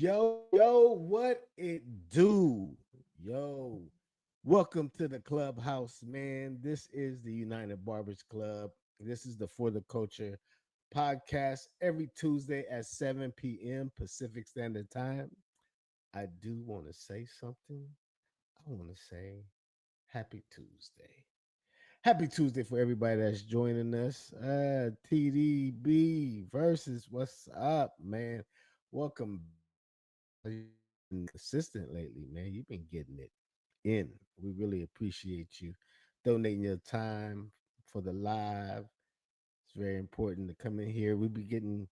Yo, what it do? Yo, welcome to the clubhouse, man. This is the United Barbers Club. This is the For the Culture podcast every Tuesday at 7 p.m. Pacific Standard Time. I do want to say something. I want to say happy Tuesday. Happy Tuesday for everybody that's joining us. TDB versus what's up, man? Welcome You've been consistent lately, man. You've been getting it in. We really appreciate you donating your time for the live. It's very important to come in here. We be getting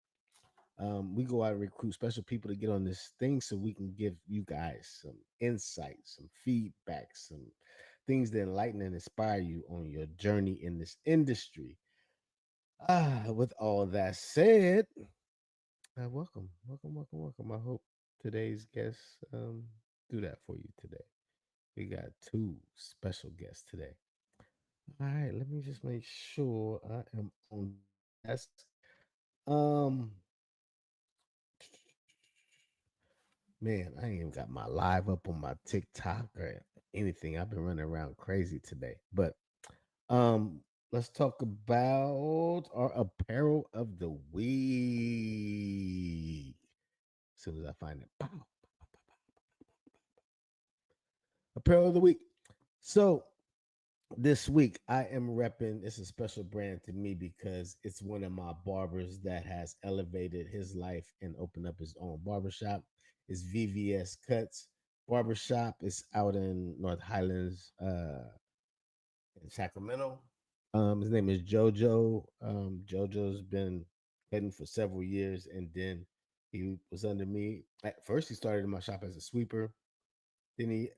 we go out and recruit special people to get on this thing so we can give you guys some insight, some feedback, some things that enlighten and inspire you on your journey in this industry. With all that said, welcome. I hope today's guests do that for you today. We got two special guests today. All right, let me just make sure I am on desk. Um, man, I ain't even got my live up on my TikTok or anything. I've been running around crazy today. But um, let's talk about our apparel of the week. As soon as I find it, pow, apparel of the week. So this week I am repping. It's a special brand to me because it's one of my barbers that has elevated his life and opened up his own barbershop. It's VVS Cuts Barbershop. It's out in North Highlands, in Sacramento. His name is JoJo. JoJo's been heading for several years, and then he was under me. At first, he started in my shop as a sweeper. Then he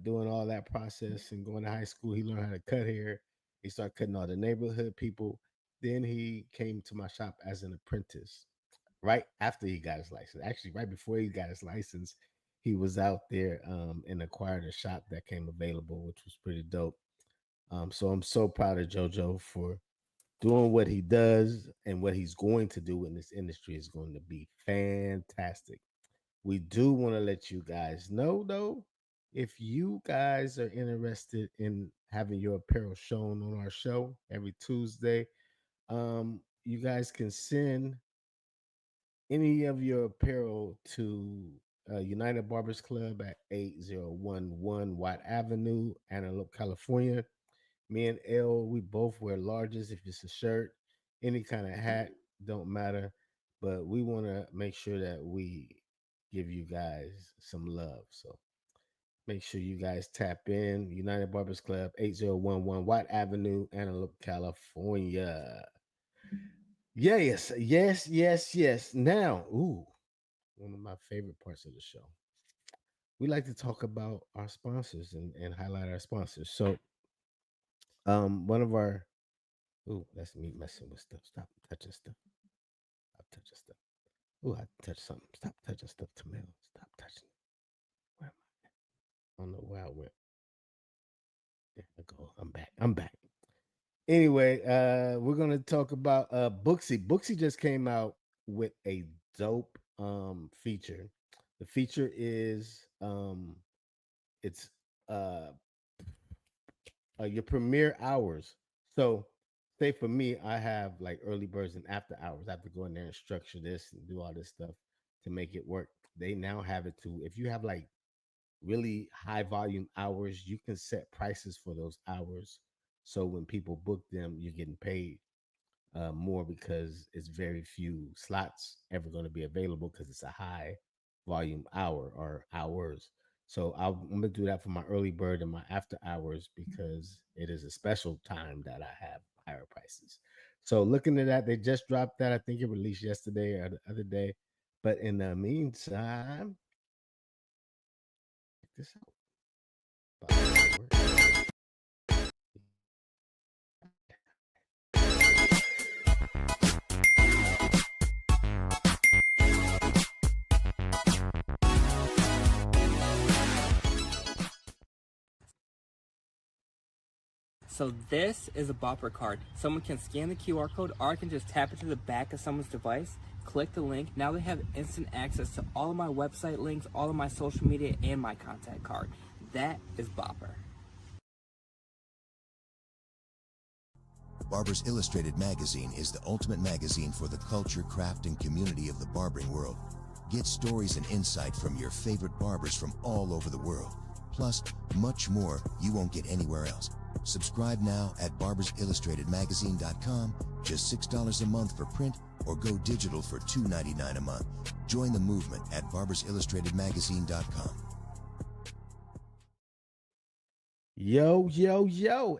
doing all that process and going to high school, he learned how to cut hair. He started cutting all the neighborhood people. Then he came to my shop as an apprentice. Right after he got his license, actually right before he got his license, he was out there and acquired a shop that came available, which was pretty dope. So I'm so proud of JoJo for doing what he does, and what he's going to do in this industry is going to be fantastic. We do want to let you guys know though, if you guys are interested in having your apparel shown on our show every Tuesday, you guys can send any of your apparel to United Barbers Club at 8011 Watt Avenue, Antelope, California. Me and L, we both wear larges. If it's a shirt, any kind of hat, don't matter. But we want to make sure that we give you guys some love. So make sure you guys tap in. United Barbers Club, 8011 Watt Avenue, Antelope, California. Yes. Now, one of my favorite parts of the show. We like to talk about our sponsors and highlight our sponsors. So, one of our that's me messing with stuff. Stop touching stuff. Stop touching stuff. I touched something. Stop touching stuff, Tamil. Stop touching it. Where am I? I don't know where I went. There I go. I'm back. Anyway, we're gonna talk about Booksy. Booksy just came out with a dope feature. The feature is it's uh your premiere hours. So, say for me, I have like early birds and after hours. I have to go in there and structure this and do all this stuff to make it work. They now have it to if you have like really high volume hours, you can set prices for those hours. So when people book them, you're getting paid more because it's very few slots ever going to be available because it's a high volume hour or hours. So I'm gonna do that for my early bird and my after hours because it is a special time that I have higher prices. So looking at that, they just dropped that. I think it released yesterday or the other day. But in the meantime, check this out. So this is a Bopper card. Someone can scan the QR code or I can just tap it to the back of someone's device, click the link. Now they have instant access to all of my website links, all of my social media, and my contact card. That is Bopper. Barber's Illustrated magazine is the ultimate magazine for the culture, craft, and community of the barbering world. Get stories and insight from your favorite barbers from all over the world. Plus, much more you won't get anywhere else. Subscribe now at barbersillustratedmagazine.com, just $6 a month for print, or go digital for $2.99 a month. Join the movement at barbersillustratedmagazine.com. Yo.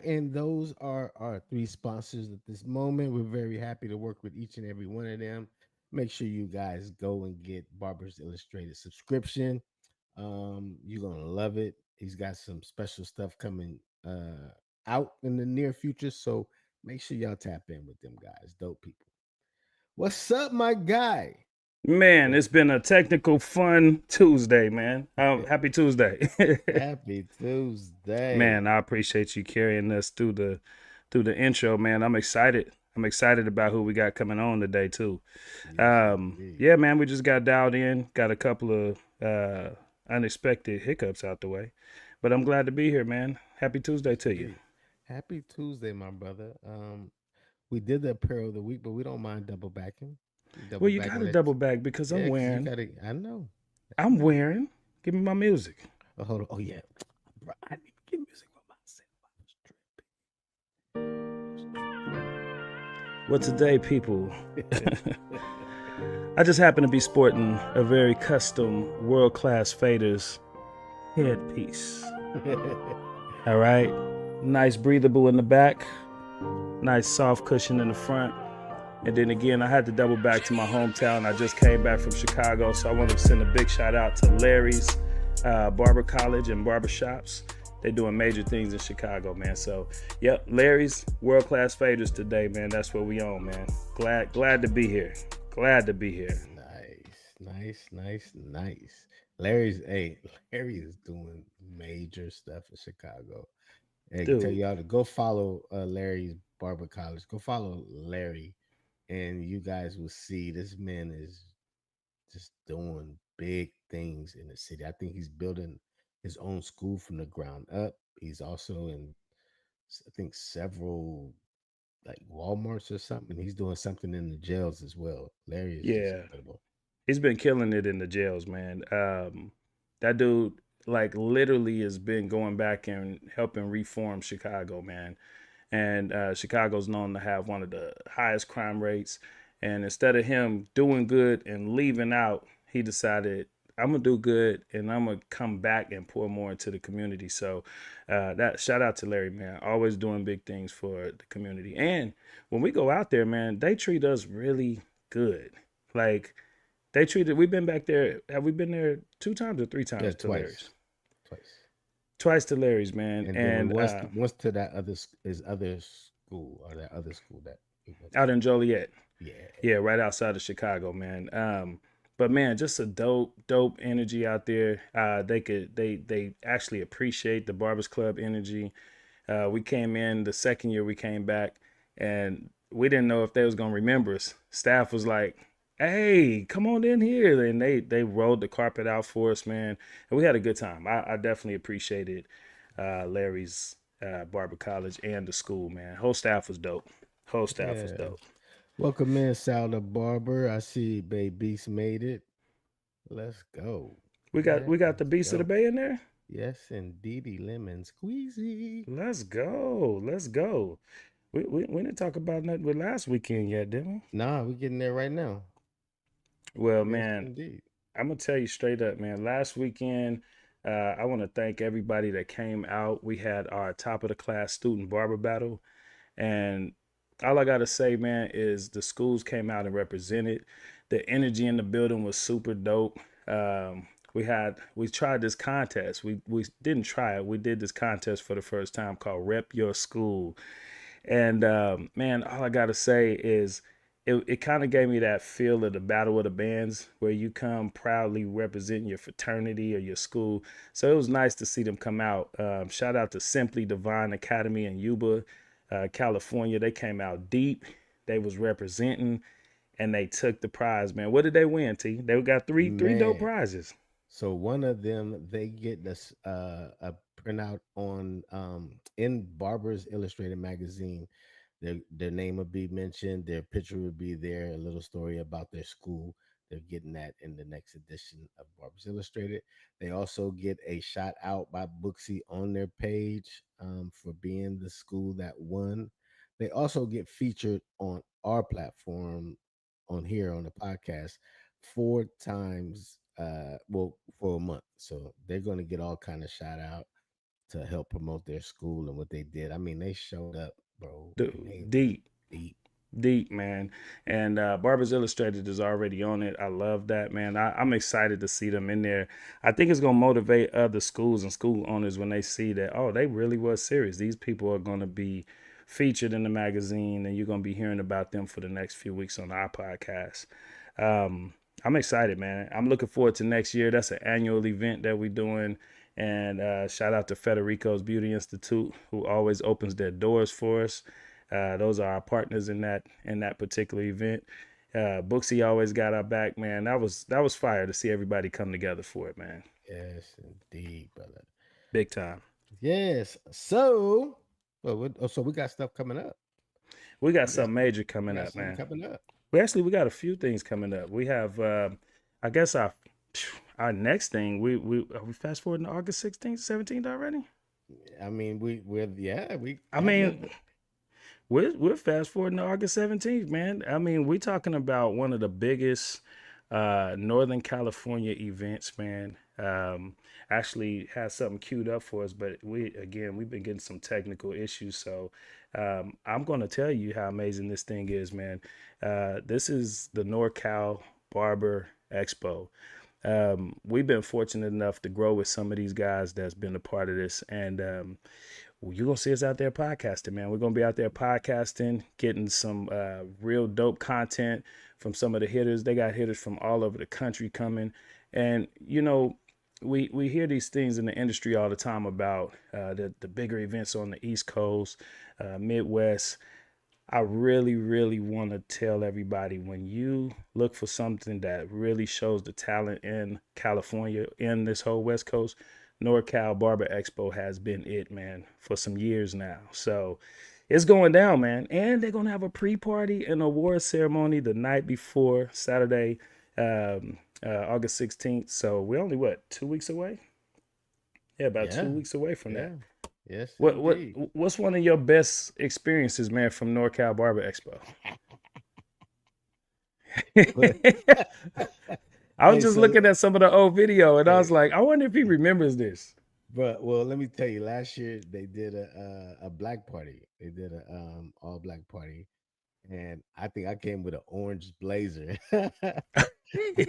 And those are our three sponsors at this moment. We're very happy to work with each and every one of them. Make sure you guys go and get Barbers Illustrated subscription. You're gonna love it. He's got some special stuff coming out in the near future. So make sure y'all tap in with them guys. Dope people. What's up, my guy? Man, it's been a technical, fun Tuesday, man. Happy Tuesday. Happy Tuesday. Man, I appreciate you carrying us through the intro, man. I'm excited. I'm excited about who we got coming on today too. Yes, Yeah, man, we just got dialed in, got a couple of unexpected hiccups out the way. But I'm glad to be here, man. Happy Tuesday to you. indeed. Happy Tuesday, my brother. We did the apparel of the week, but we don't mind double backing. We Well, double you back got on to it. double back because Yeah, I'm because you wearing, gotta. I know. I I'm know. wearing. Give me my music. Oh, hold on. Oh yeah, bro, I need to get music for myself. Well, today, people, I was tripping. I just happen to be sporting a very custom world class faders headpiece. All right. Nice breathable in the back, nice soft cushion in the front. And then again, I had to double back to my hometown. I just came back from Chicago, so I wanted to send a big shout out to Larry's Barber College and barbershops. They're doing major things in Chicago, man. So, yep, Larry's world class faders today, man. That's what we own, man. Glad to be here. Glad to be here. Nice. Larry is doing major stuff in Chicago. I can tell Dude, y'all to go follow Larry's Barber College. Go follow Larry, and you guys will see this man is just doing big things in the city. I think he's building his own school from the ground up. He's also in, I think, several like Walmarts or something. He's doing something in the jails as well. Larry is just yeah. incredible. He's been killing it in the jails, man. That dude, like, literally has been going back and helping reform Chicago, man. And Chicago's known to have one of the highest crime rates. And instead of him doing good and leaving out, he decided, I'm gonna do good and I'm gonna come back and pour more into the community. So that shout out to Larry, man. Always doing big things for the community. And when we go out there, man, they treat us really good. Like, we've been back there. Have we been there 2 times or 3 times Yeah, to Larry's? twice. Twice to Larry's, man. And then we And once to that other school or that other school that we went to. out in Joliet. Yeah, Yeah, right outside of Chicago, man. But man, just a dope energy out there. They actually appreciate the Barbers Club energy. We came in the second year we came back, and we didn't know if they was gonna remember us. Staff was like, "Hey, come on in here," and they rolled the carpet out for us, man. And we had a good time. I definitely appreciated Larry's Barber College and the school, man. Whole staff was dope. Whole staff was yeah. dope. Welcome in, Sal the Barber. I see Baby's made it. Let's go. We got the Let's Beast of the go. Bay in there. Yes, indeedy, lemon squeezy. Let's go. Let's go. We didn't talk about nothing with last weekend yet, did we? Nah, we getting there right now. Well, Yes, man, indeed. I'm gonna tell you straight up, man. Last weekend, I want to thank everybody that came out. We had our top of the class student barber battle, and all I gotta say, man, is the schools came out and represented. The energy in the building was super dope. We tried this contest. We didn't try it. We did this contest for the first time called Rep Your School. And man, all I gotta say is it kind of gave me that feel of the Battle of the Bands, where you come proudly representing your fraternity or your school. So it was nice to see them come out. Shout out to Simply Divine Academy in Yuba, California. They came out deep. They was representing, and they took the prize, man. What did they win, T? They got three dope Man. prizes. So one of them, they get this a printout on in Barber's Illustrated magazine. Their name would be mentioned, their picture would be there, a little story about their school. They're getting that in the next edition of Barber's Illustrated. They also get a shout out by Booksy on their page for being the school that won. They also get featured on our platform on here on the podcast 4 times well for a month. So they're going to get all kind of shout out to help promote their school and what they did. I mean, they showed up, bro, and Dude, they went deep. deep. Deep, man. And Barbers Illustrated is already on it. I love that, man. I'm excited to see them in there. I think it's going to motivate other schools and school owners when they see that, oh, they really was serious. These people are going to be featured in the magazine, and you're going to be hearing about them for the next few weeks on our podcast. I'm excited, man. I'm looking forward to next year. That's an annual event that we're doing. And shout out to Federico's Beauty Institute, who always opens their doors for us. Those are our partners in that particular event. Booksy always got our back, man. That was fire to see everybody come together for it, man. Yes, indeed, brother. Big time. Yes. So, so we got stuff coming up. We got We got something major we coming got up, something man. coming up. We got a few things coming up. We have, I guess our next thing. We are we fast forwarding to August 16th, 17th already. I mean, we I have nothing. mean, we're fast forwarding to August 17th, man. I mean, we're talking about one of the biggest Northern California events, man. Actually has something queued up for us, but we've been getting some technical issues. So I'm gonna tell you how amazing this thing is, man. This is the NorCal Barber Expo. We've been fortunate enough to grow with some of these guys that's been a part of this, and you're gonna see us out there podcasting, man. We're gonna be out there podcasting, getting some real dope content from some of the hitters. They got hitters from all over the country coming, and we hear these things in the industry all the time about the bigger events on the East Coast, Midwest. I really, really want to tell everybody, when you look for something that really shows the talent in California, in this whole West Coast, NorCal Barber Expo has been it, man, for some years now. So it's going down, man. And they're going to have a pre-party and award ceremony the night before Saturday, August 16th. So we're only, what, 2 weeks away? Yeah, about two Yeah, weeks away from yeah. that. Yes, What what indeed. what's one of your best experiences, man, from NorCal Barber Expo? But I was hey, just so looking at some of the old video, and I hey, was like, I wonder if he remembers this. but well, let me tell you. Last year they did a black party. They did a all black party, and I think I came with an orange blazer. I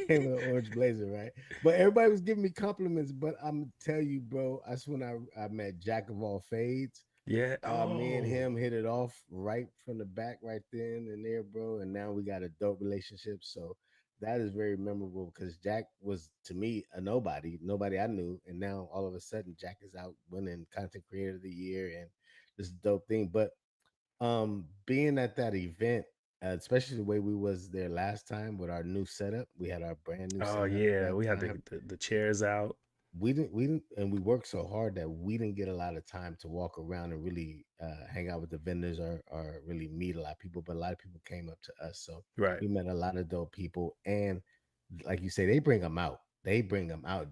came with an orange blazer, right? But everybody was giving me compliments. But I'm gonna tell you, bro, that's when I met Jack of all fades. Yeah. Me and Oh, him hit it off right from the back, right then and there, bro. And now we got a dope relationship. So that is very memorable because Jack was to me a nobody I knew, and now all of a sudden Jack is out winning content creator of the year and this dope thing. But being at that event, especially the way we was there last time with our new setup, we had our brand new oh setup yeah. that We had time. the chairs out. We didn't and we worked so hard that we didn't get a lot of time to walk around and really hang out with the vendors or really meet a lot of people, but a lot of people came up to us, so Right. we met a lot of dope people. And like you say, they bring them out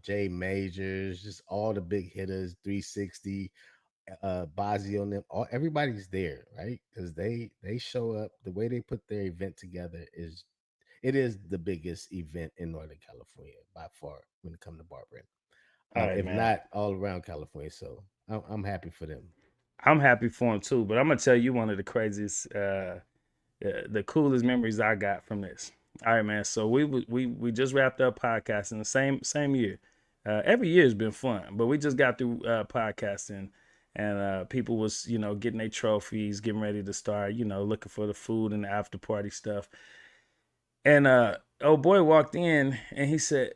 Jay Majors, just all the big hitters, 360, Bazzi on them, everybody's there, right? Because they show up. The way they put their event together is the biggest event in Northern California by far when it comes to barbering, All right, if man. not all around California. So I'm happy for them. I'm happy for him too, but I'm gonna tell you one of the craziest, the coolest memories I got from this. All right, man. So we just wrapped up podcasting the same year. Every year has been fun, but we just got through podcasting, and people was getting their trophies, getting ready to start looking for the food and the after party stuff. And old boy walked in and he said,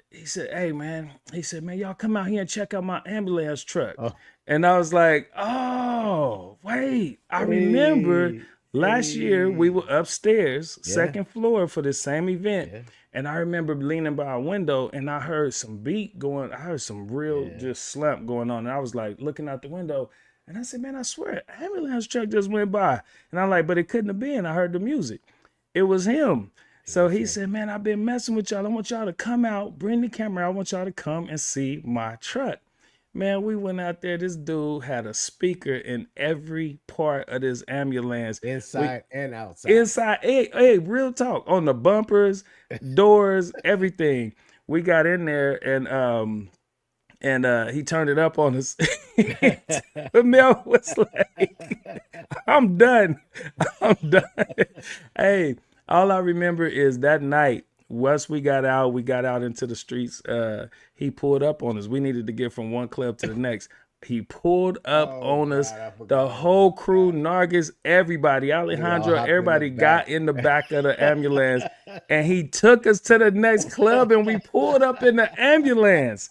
"Hey man," he said, "Man, y'all come out here and check out my ambulance truck." Oh, And I was like, "Oh, wait, I remember hey, last year we hey. were upstairs, Yeah, second floor for the same event." yeah, And I remember leaning by a window and I heard some beat going. I heard some real yeah. just slump going on. And I was like looking out the window and I said, "Man, I swear, ambulance truck just went by." And I'm like, "But it couldn't have been. I heard the music. It was him." It So was he him. said, "Man, I've been messing with y'all. I want y'all to come out, bring the camera. I want y'all to come and see my truck." Man, we went out there. This dude had a speaker in every part of this ambulance. We Inside and outside. inside, hey, real talk on the bumpers, doors, everything. We got in there and he turned it up on us. Mel was like, "I'm done. I'm done." Hey, all I remember is that night. Once we got out into the streets. He pulled up on us. We needed to get from one club to the next. He pulled up Oh on us. God, I The forgot all whole about crew, that. Nargis, everybody, We all Alejandro, hopped in the everybody back. got in the back of the ambulance, and he took us to the next club, and we pulled up in the ambulance.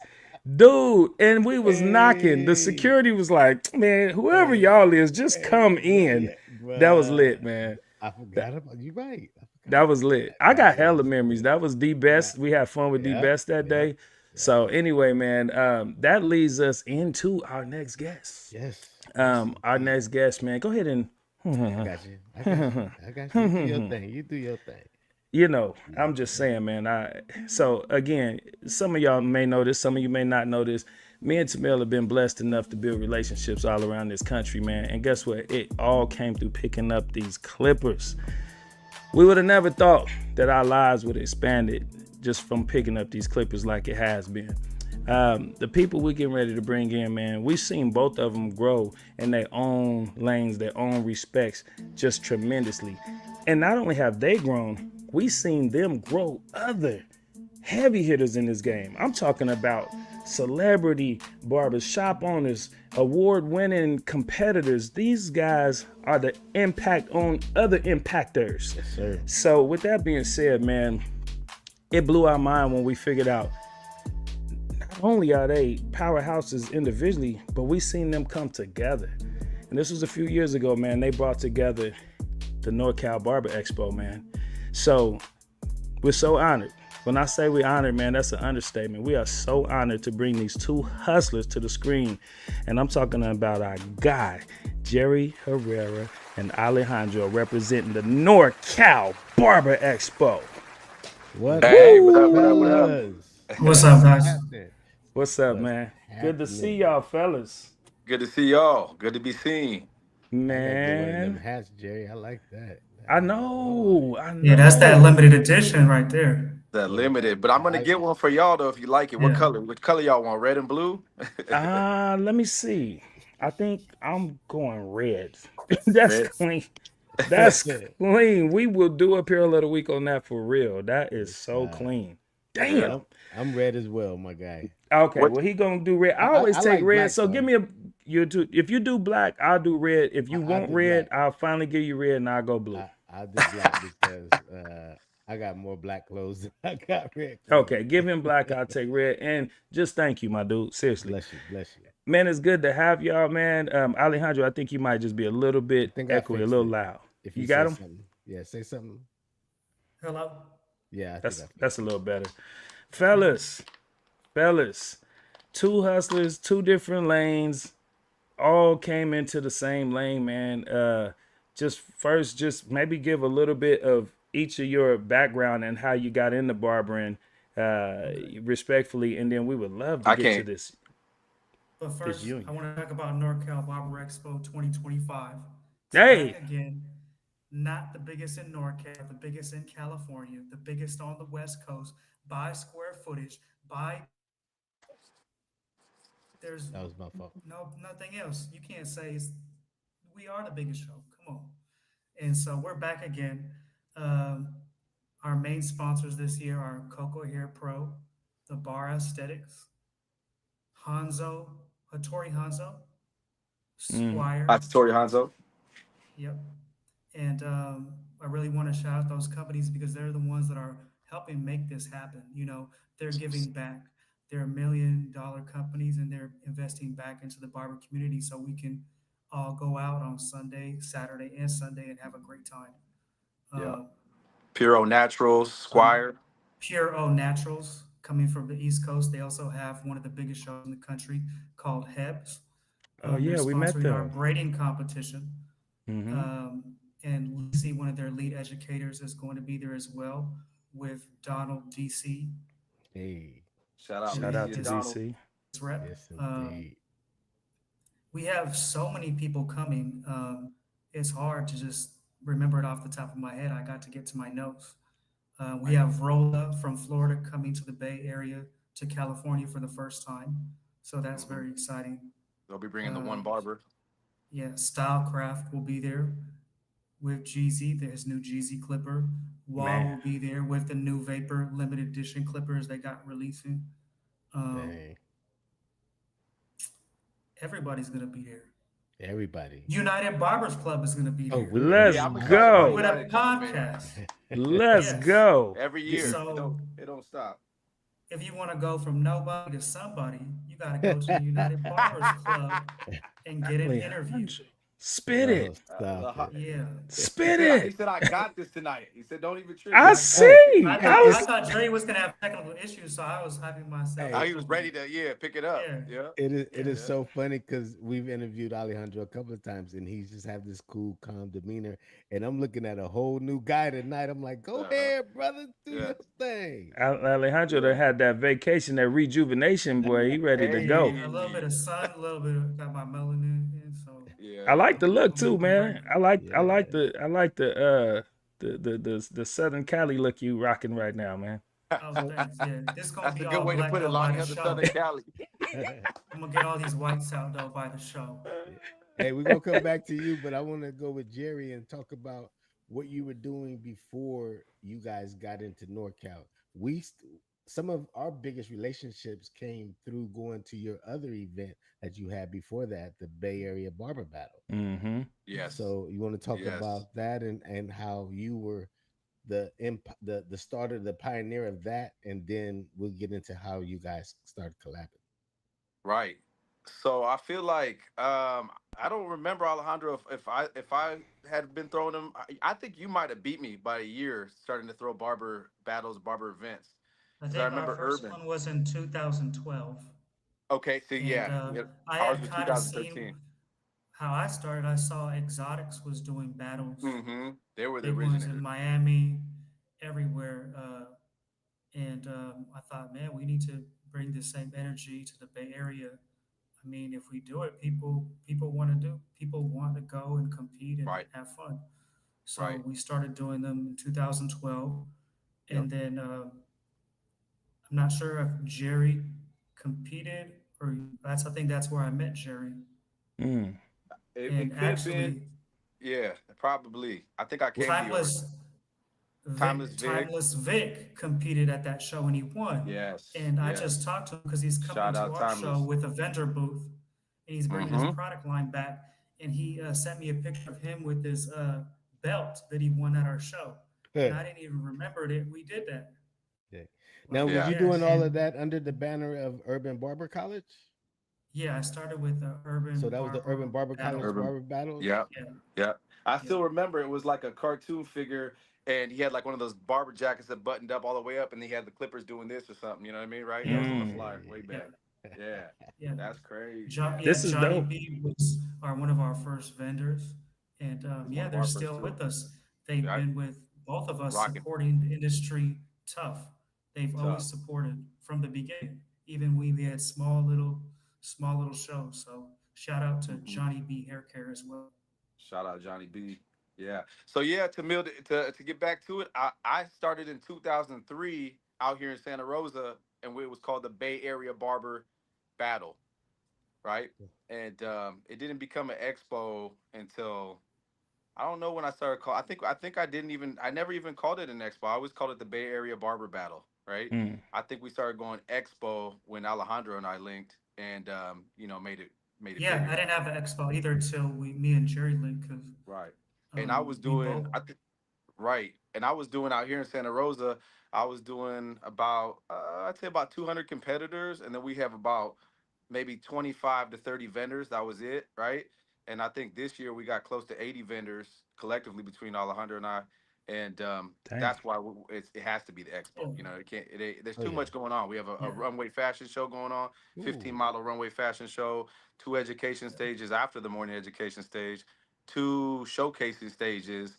Dude, and we was knocking. The Hey, security was like, "Man, whoever hey, y'all is, just come hey, where in." you at, That was bruh? lit, man. I That, forgot about you. Right, I forgot that was about lit. that. I got Yeah, hella that's memories. good. That was the I got. best. We had fun with the Yep, best that yep, day. yep. So anyway, man, that leads us into our next guest. Yes, yes, Our indeed. next guest, man. Go ahead and I got you. I got you. I got you. You do your thing. You do your thing. Do your I'm just thing. saying, man. So again, some of y'all may know this, some of you may not know this. Me and Tamil have been blessed enough to build relationships all around this country, man. And guess what? It all came through picking up these clippers. We would have never thought that our lives would have expanded just from picking up these clippers like it has been. The people we getting ready to bring in, man, we've seen both of them grow in their own lanes, their own respects, just tremendously. And not only have they grown, we've seen them grow other heavy hitters in this game. I'm talking about celebrity barbers, shop owners, award winning competitors. These guys are the impact on other impactors. Yes, sir. So, with that being said, man, it blew our mind when we figured out not only are they powerhouses individually, but we seen them come together. And this was a few years ago, man. They brought together the NorCal Barber Expo, man. So we're so honored. When I say we're honored, man, that's an understatement. We are so honored to bring these two hustlers to the screen. And I'm talking about our guy, Jerry Herrera and Alejandro, representing the NorCal Barber Expo. What's Hey, up, what up? What up? What up? fellas? What's up, What's guys? happening? What's up, What's man? Good to see happening? y'all, fellas. Good to see y'all. Good to be seen. I gotta get one of them Man, hats, Jerry. I like that. I Oh, know, I Yeah, that's that know. limited edition right there. That yeah. limited, but I'm gonna I get one for y'all though if you like it. What Yeah. color? Which color y'all want? Red and blue? Let me see. I think I'm going red. That's Red. clean. That's clean. We will do a parallel of the week on that for real. That is yes, so clean. Damn. I'm red as well, my guy. Okay, What? well he gonna do red. I, I I, always I take like red. black So give though. me a you do if you do black, I'll do red. If you I want do red, black. I'll finally give you red and I'll go blue. I do black because I got more black clothes than I got red clothes. Okay, give him black, I'll take red. And just thank you, my dude. Seriously. Bless you, bless you. Man, it's good to have y'all, man. Alejandro, I think you might just be a little I bit think I echoey, a fixed little it. loud. If you You got say him? something, yeah, say something. Hello. Yeah, I think I That's fixed a it. little better. Fellas, two hustlers, two different lanes, all came into the same lane, man. Just first, just maybe give a little bit of each of your background and how you got into barbering, respectfully, and then we would love to I get to can't. But this first, I union. want to talk about NorCal Barber Expo 2025. It's back Hey, again. Not the biggest in NorCal, the biggest in California, the biggest on the West Coast by square footage, by there's That was my fault. nothing else. You can't say we are the biggest show. Come on. And so we're back again. Um, our main sponsors this year are Coco Hair Pro, the Bar Aesthetics, Hanzo, Hattori Hanzo, Mm. Squire. Tori Hanzo. Yep. And I really want to shout out those companies because they're the ones that are helping make this happen. You know, they're giving back. They're $1 million companies and they're investing back into the barber community so we can all go out on Sunday, Saturday, and Sunday and have a great time. Yeah. Um, Puro Naturals, um, Squire. Pure O Naturals coming from the East Coast. They also have one of the biggest shows in the country called Hebs. Oh They're yeah, we met sponsoring our them. braiding competition. Mm-hmm. And Lisi, one of their lead educators, is going to be there as well with Donald DC, Hey, Shout out who Shout is out DC to and this Donald. DC. rep. yes, indeed. We have so many people coming. It's hard to just remember it off the top of my head. I got to get to my notes. We Right. have Rolla from Florida coming to the Bay Area to California for the first time. So that's Hmm. very exciting. They'll be bringing the Uh, one barber. yeah, Stylecraft will be there with Jeezy, his new Jeezy clipper. Wall Man. will be there with the new Vapor limited edition clippers they got releasing. Um, Dang. everybody's gonna be there. Everybody. United Barbers Club is gonna be Oh, there we're Let's Yeah, I'm excited United. about with go. a United coming, man. podcast. Let's Yes. go. Every Getting year. So It don't stop. if you want to go from nobody to somebody, you got to go to the United Barbers Club and get an interview. Alejandro. Spit Oh, it. stop it. Yeah. Spit it. He said I got this tonight. He said don't even trip. I I got Hey, this. see. I I thought I was thought Jerry was gonna have technical issues, so I was hyping myself hey, up He a was little ready bit. to pick it up. Yeah, Yeah. it yeah. is Yeah. so funny because we've interviewed Alejandro a couple of times and he's just have this cool, calm demeanor. And I'm looking at a whole new guy tonight. I'm like, go Uh-huh. ahead, brother, do Yeah. your thing. Alejandro Yeah. that had that vacation, that rejuvenation, boy. He ready to go. A little bit Hey. of sun, a little bit of got my melanin in, so I Yeah. like the look too, I'm ready. man. I like Yeah. the Southern Cali look you rocking right now, man. Oh, thanks. Yeah, this gonna That's be a good all way to black put it, though by Lonnie. the Of the show. Southern Cali. I'm gonna get all these whites out though by the show. Hey, we're gonna come back to you, but I want to go with Jerry and talk about what you were doing before you guys got into NorCal. Some of our biggest relationships came through going to your other event that you had before that, the Bay Area Barber Battle. Mm-hmm. Yes. So you want to talk Yes. about that and how you were the starter, the pioneer of that, and then we'll get into how you guys started collabing. Right. So I feel like I don't remember Alejandro if I had been throwing them. I think you might have beat me by a year starting to throw barber battles, barber events. I Because I think our remember first Urban. one was in 2012, Okay, so and yeah, yeah. I Ours had was kind of seen 2013. how I started. I saw Exotics was doing battles, Mm-hmm. They were the big ones in originators. Miami, everywhere, and I thought, man, we need to bring the same energy to the Bay Area. I mean, if we do it, people want to go and compete and Right. have fun. So Right. we started doing them in 2012, Yep. and then I'm not sure if Jerry competed or that's I think that's where I met Jerry. Mm. It And could have been. actually, Yeah, probably. I think I came to yours. Timeless Timeless Vig. Timeless Vic competed at that show and he won. Yes. And I just Yes. talked to him because he's coming Shout to out our show Timeless. with a vendor booth and he's bringing his Mm-hmm. product line back. And he sent me a picture of him with his belt that he won at our show. And I didn't even remember that we did that. Yeah. Now, Like, were Yeah. you yeah. doing all of And that under the banner of Urban Barber College? yeah, I started with the So Urban that was the Urban Barber Barber College Battle. Urban. Barber Battles. Yeah. Yeah, Yeah. I yeah, still remember it was like a cartoon figure and he had like one of those barber jackets that buttoned up all the way up and he had the clippers doing this or something, you know what I mean? Right? That was on the Mm. flyer way yeah, back. Yeah. yeah. That's crazy, man. Yeah, This is Johnny dope. B was one of our first vendors, and He's one yeah, of they're our first still too. with us. They've Right? been with both of us Rocking supporting the industry tough. They've tough. always supported from the beginning, even we had small little shows. So shout out to Hmm. Johnny B Hair Care as well. Shout out Johnny B. Yeah. So yeah, to get back to it, I started in 2003 out here in Santa Rosa, and it was called the Bay Area Barber Battle, right? And it didn't become an expo until I don't know when I started call. I think I never even called it an expo. I always called it the Bay Area Barber Battle, right? Mm. I think we started going expo when Alejandro and I linked and made it made it Yeah, I bigger. didn't have an expo either until me and Jerry linked because Right. And I was we doing, both. right. And I was doing out here in Santa Rosa, I was doing about, I'd say about 200 competitors. And then we have about maybe 25 to 30 vendors. That was it. Right. And I think this year we got close to 80 vendors collectively between Alejandro and I. And Dang. that's why it has to be the expo. Oh, You know, it can't, there's Oh too yeah. much going on. We have a yeah, runway fashion show going on, 15 Ooh. model runway fashion show, two education yeah. stages after the morning education stage, two showcasing stages,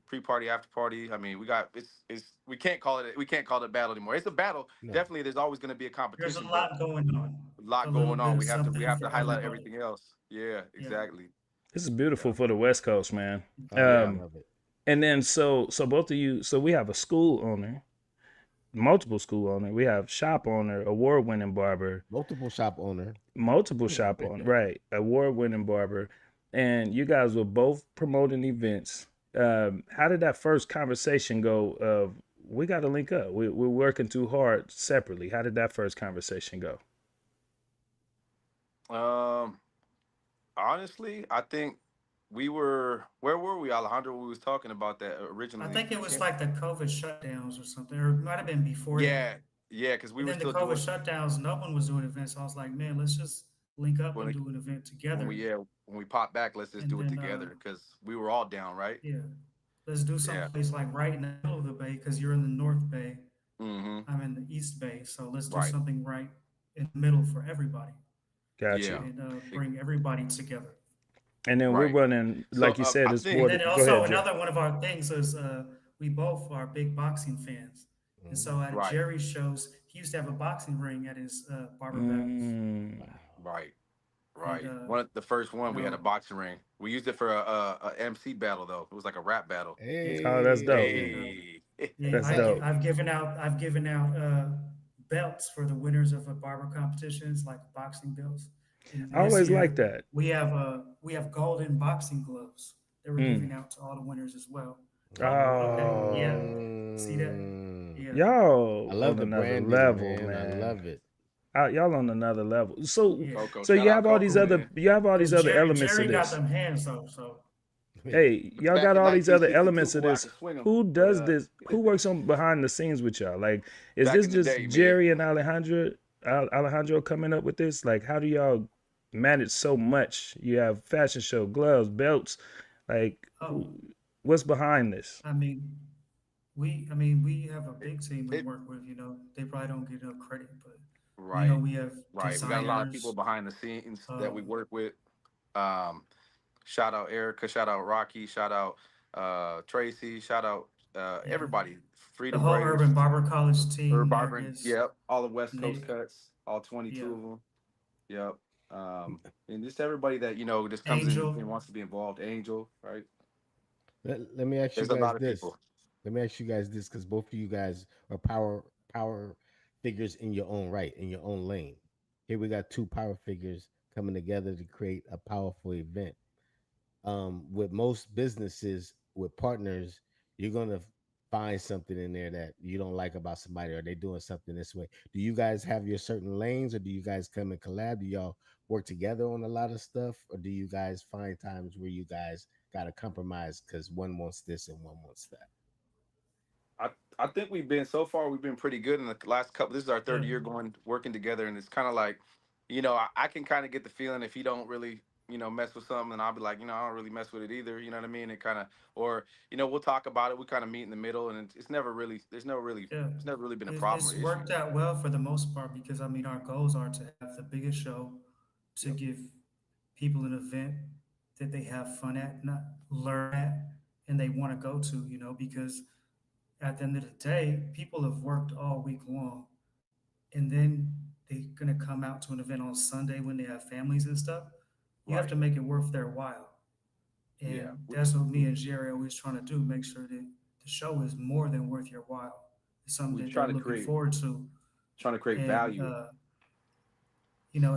pre-party, after party. I mean, we got it's we can't call it a battle anymore. It's a battle. No. Definitely, there's always going to be a There's a competition, but lot going on. a A lot little going bit on. of We something have to for highlight everybody. everything else. Yeah, Yeah. exactly. This is Yeah, beautiful for the West Coast, man. Oh yeah, I yeah. Um, love it. and then so both of you, so we have a school owner, multiple school owner. We have shop owner, award winning barber, Multiple shop owner. multiple shop owner, right? Award winning barber, and you guys were both promoting events. How did that first conversation go? Of we got to link up. We're working too hard separately. How did that first conversation go? Um, Honestly, I think we were where were we, Alejandro? We was talking about that I originally. think it I was can't. like the COVID shutdowns or something, or it might have been before that. Yeah, yeah, because we And were then the still COVID doing shutdowns, no one was doing events. So I was like, man, let's just link up when and it, do an event when together. we yeah when we pop back. Let's just And do it then, together because we were all down, right? yeah, let's do Yeah. someplace like right in the middle of the bay because you're in the North Bay. Mm-hmm. I'm in the East Bay. So let's do Right. something right in the middle for everybody Got Yeah. you. and Ex- bring everybody together. And then we're Right. running, So like you said, I it's And think then border. Go also ahead, Jay. another one of our things is we both are big boxing fans. And Mhm. so at right, Jerry's shows, he used to have a boxing ring at his barber battles. Mm. Wow. right, And right. One of the first you one we had a know, boxing ring. We used it for a MC battle though. It was like a rap battle. yeah. Oh, that's dope. And Hey. yeah, That's dope. I've given out belts for the winners of barber competitions, like boxing belts. I And this always like year that. we have golden boxing gloves that we're Mm. giving out to all the winners as well. I'm like, okay, yeah, Oh, see that, Mm. yeah, I y'all love on the another branding, level, man. I man. love it. Y'all on another level. So, yeah. Coco, so shout you out have all these Coco, other, man. you have all these Because other elements of Jerry got this. them hands though, so Hey, y'all Back got in all these other 1962, elements of boy, I this. could swing them. Who But does this? Who works on behind the scenes with y'all? Like, is back this in the just day, man. Jerry and Alejandro? Alejandro coming up with this? Like, how do y'all manage so much? You have fashion show, gloves, belts. Like, who? oh, What's behind this? I mean we have a It, big team we it work with. You know, they probably don't get enough credit, but right, we have right. We got a lot of people designers. behind the scenes that we Um, work with. Um, Shout out Erica, shout out Rocky, shout out Tracy, shout out yeah, everybody. the Freedom whole Urban Braiders, Barber College team, Herb Barbering, Marcus, yep. All the West Coast Nick, cuts, all yeah, 22 of them, yep. And just everybody that just comes in Angel, and wants to be involved. Angel, right? Let me ask you There's a guys lot of this. people. Let me ask you guys this because both of you guys are power figures in your own right, in your own lane. Here we got two power figures coming together to create a powerful event. With most businesses with partners, you're gonna find something in there that you don't like about somebody, or they doing something this way. Do you guys have your certain lanes, or do you guys come and collab? Do y'all work together on a lot of stuff, or do you guys find times where you guys gotta compromise because one wants this and one wants that? I I think we've been so far we've been pretty good in the last couple. This is our yeah, third year going working together, and it's kind of like, I can kind of get the feeling if you don't really mess with something, and I'll be like, I don't really mess with it either. You know what I mean? It kind of or we'll talk about it. We kind of meet in the middle, and it's never really yeah. it's never really been a problem or It's issue. worked out well for the most part because I mean our goals are to have the biggest show, to Yep. give people an event that they have fun at, not learn at, and they want to go to. You know, because at the end of the day, people have worked all week long, and then they're gonna come out to an event on Sunday when they have families and stuff. You have Right. to make it worth their while, Yeah. and that's what me and Jerry always trying to do: make sure that the show is more than worth your while. It's something We that try they're to looking create forward to, trying to create and value.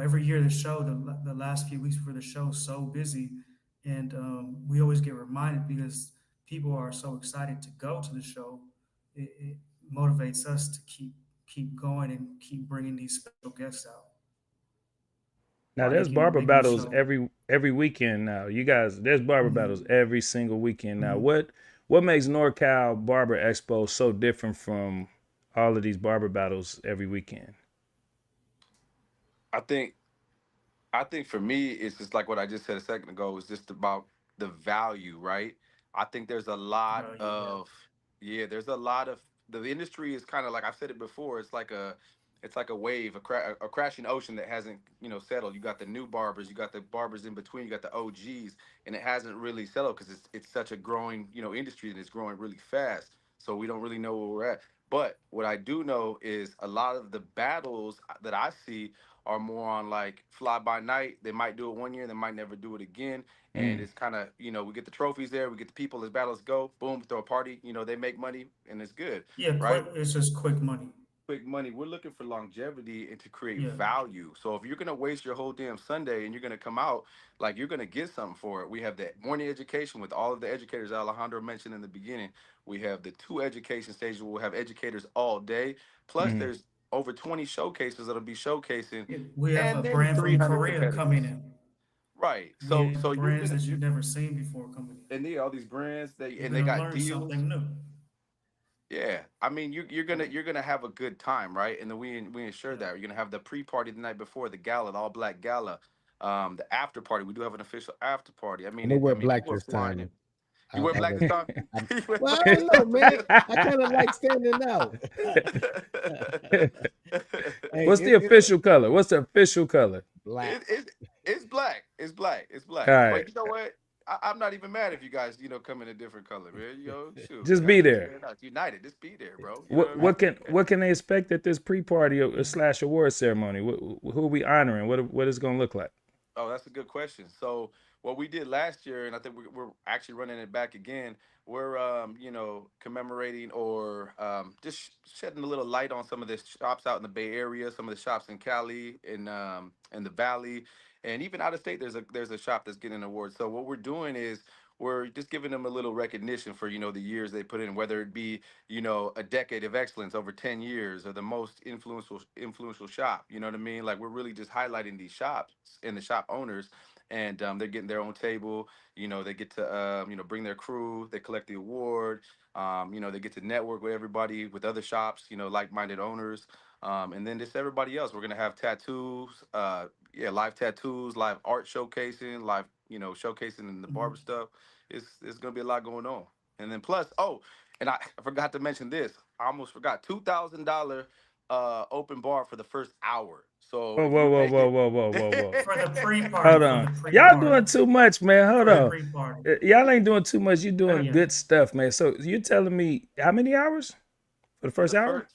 every year the show, the last few weeks before the show, is so busy, and we always get reminded because people are so excited to go to the show. It motivates us to keep going and keep bringing these special guests out. Now there's making barber making the battles show. every weekend now. You guys, there's barber battles Hmm. every single weekend now. Hmm. What makes NorCal Barber Expo so different from all of these barber battles every weekend? I think I think for me, it's just like what I just said a second ago. It's just about the value, right? I think there's a lot Yeah. of, yeah, there's a lot of the industry is kind of like I've said it before. It's like a wave, a crashing ocean that hasn't settled. You got the new barbers, you got the barbers in between, you got the OGs, and it hasn't really settled because it's such a growing industry and it's growing really fast. So we don't really know where we're at. But what I do know is a lot of the battles that I see are more on like fly by night. They might do it one year, they might never do it again. And Mm, it's kind of, we get the trophies there, we get the people as battles go, boom, throw a party, they make money and it's good, Yeah, quick. right? It's just quick money. Quick money. We're looking for longevity and to create Yeah. value. So if you're gonna waste your whole damn Sunday and you're gonna come out, like you're gonna get something for it. We have that morning education with all of the educators Alejandro mentioned in the beginning. We have the two education stages. We'll have educators all day. Plus mm, there's over 20 showcases that'll be showcasing Yeah, we have a and maybe brand from 300 Korea coming competitors. in. Right. We So have you're brands gonna that you've never seen before coming in. and they all these brands You're they gonna got learn deals. something new. Yeah, I mean you're gonna have a good time, right? And then we ensure Yeah. that you're gonna have the pre-party the night before, the gala, the all black gala, the after party. We do have an official after party. I I'm mean, gonna wear black people are this flying in. time. You wear I black wear. this time? I'm, You wear well, I black don't this know, time for man. real? I kind of like standing out. Hey, What's the official color? What's the official color? black. it, it it's black. It's black. It's All black. right, But you know what? I'm not even mad if you guys come in a different color, man. Shoot, just y'all be just there. stand out. United, just be there, bro. You know what What I mean? what can what can they expect at this pre-party slash award ceremony? Who are we honoring? What is it gonna look like? Oh, that's a good question. So what we did last year, and I think we're actually running it back again. We're commemorating or just shedding a little light on some of the shops out in the Bay Area, some of the shops in Cali, in the Valley, and even out of state. There's a shop that's getting an award. So what we're doing is we're just giving them a little recognition for the years they put in, whether it be a decade of excellence over 10 years or the most influential shop. You know what I mean? Like we're really just highlighting these shops and the shop owners, and they're getting their own table. They get to bring their crew, they collect the award. They get to network with everybody, with other shops, like-minded owners. And then just everybody else, we're gonna have tattoos, yeah, live tattoos, live art showcasing, live showcasing in the barber Mhm. stuff. It's gonna be a lot going on. And then plus, oh, and I forgot to mention this. I almost forgot. $2,000 open bar for the first hour. So Whoa if whoa you whoa make whoa it, whoa whoa whoa whoa! For the pre-party, Hold for on, the y'all pre-party, doing too much, man. Hold for the on, pre-party. y'all ain't doing too much. You doing Yeah. good stuff, man. So you telling me how many hours for the for first the hour?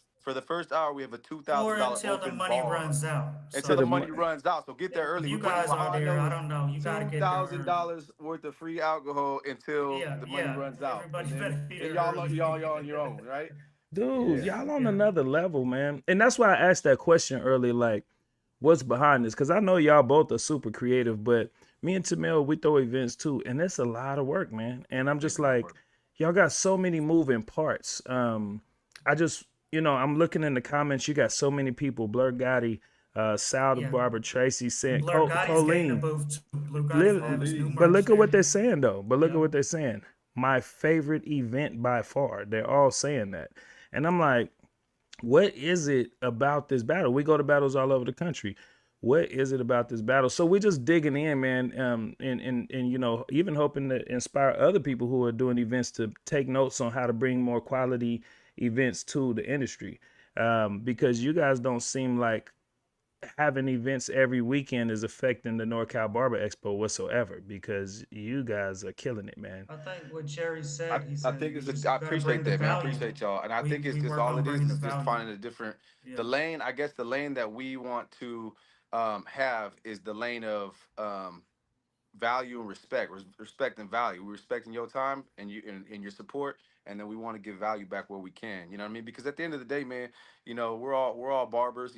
first hour, we have a two Or thousand dollar until the open money bar runs out. To until the the So money runs out. So get there if early. We're you putting guys all are I there, know I is don't know. You got to two get there thousand early. dollars worth of free alcohol until Yeah, the money yeah. runs out, Everybody and then better be and there y'all early. on your own, right? dude, Yeah. y'all on Yeah. another level, man. And that's why I asked that question earlier, like, what's behind this? Because I know y'all both are super creative, but me and Tamil, we throw events too, and it's a lot of work, man. And I'm It's just a lot of like, work. y'all got so many moving parts. I just, I'm looking in the comments. You got so many people. Blur Gotti, Sal the Yeah. Barber, Tracy And saying, Blur Gotti's getting a Colleen. booth too. Blue Gotti's Lit- gonna have his new Colleen. But merch look at what there. they're saying though. But look at Yep. what they're saying. My favorite event by far. They're all saying that. And I'm like, what is it about this battle? We go to battles all over the country. What is it about this battle? So we're just digging in, man, and even hoping to inspire other people who are doing events to take notes on how to bring more quality events to the industry. Because you guys don't seem like having events every weekend is affecting the NorCal Barber Expo whatsoever. Because you guys are killing it, man. I think what Jerry I, said, he I said think we it's just I got to bring appreciate the that, man. I value. appreciate y'all, and I think it's We just work all on it bringing the is just value. finding a different Yeah. the lane. I guess the lane that we want to have is the lane of value and respect, respect and value. We're respecting your time and and your support, and then we want to give value back where we can. You know what I mean? Because at the end of the day, man, we're all barbers.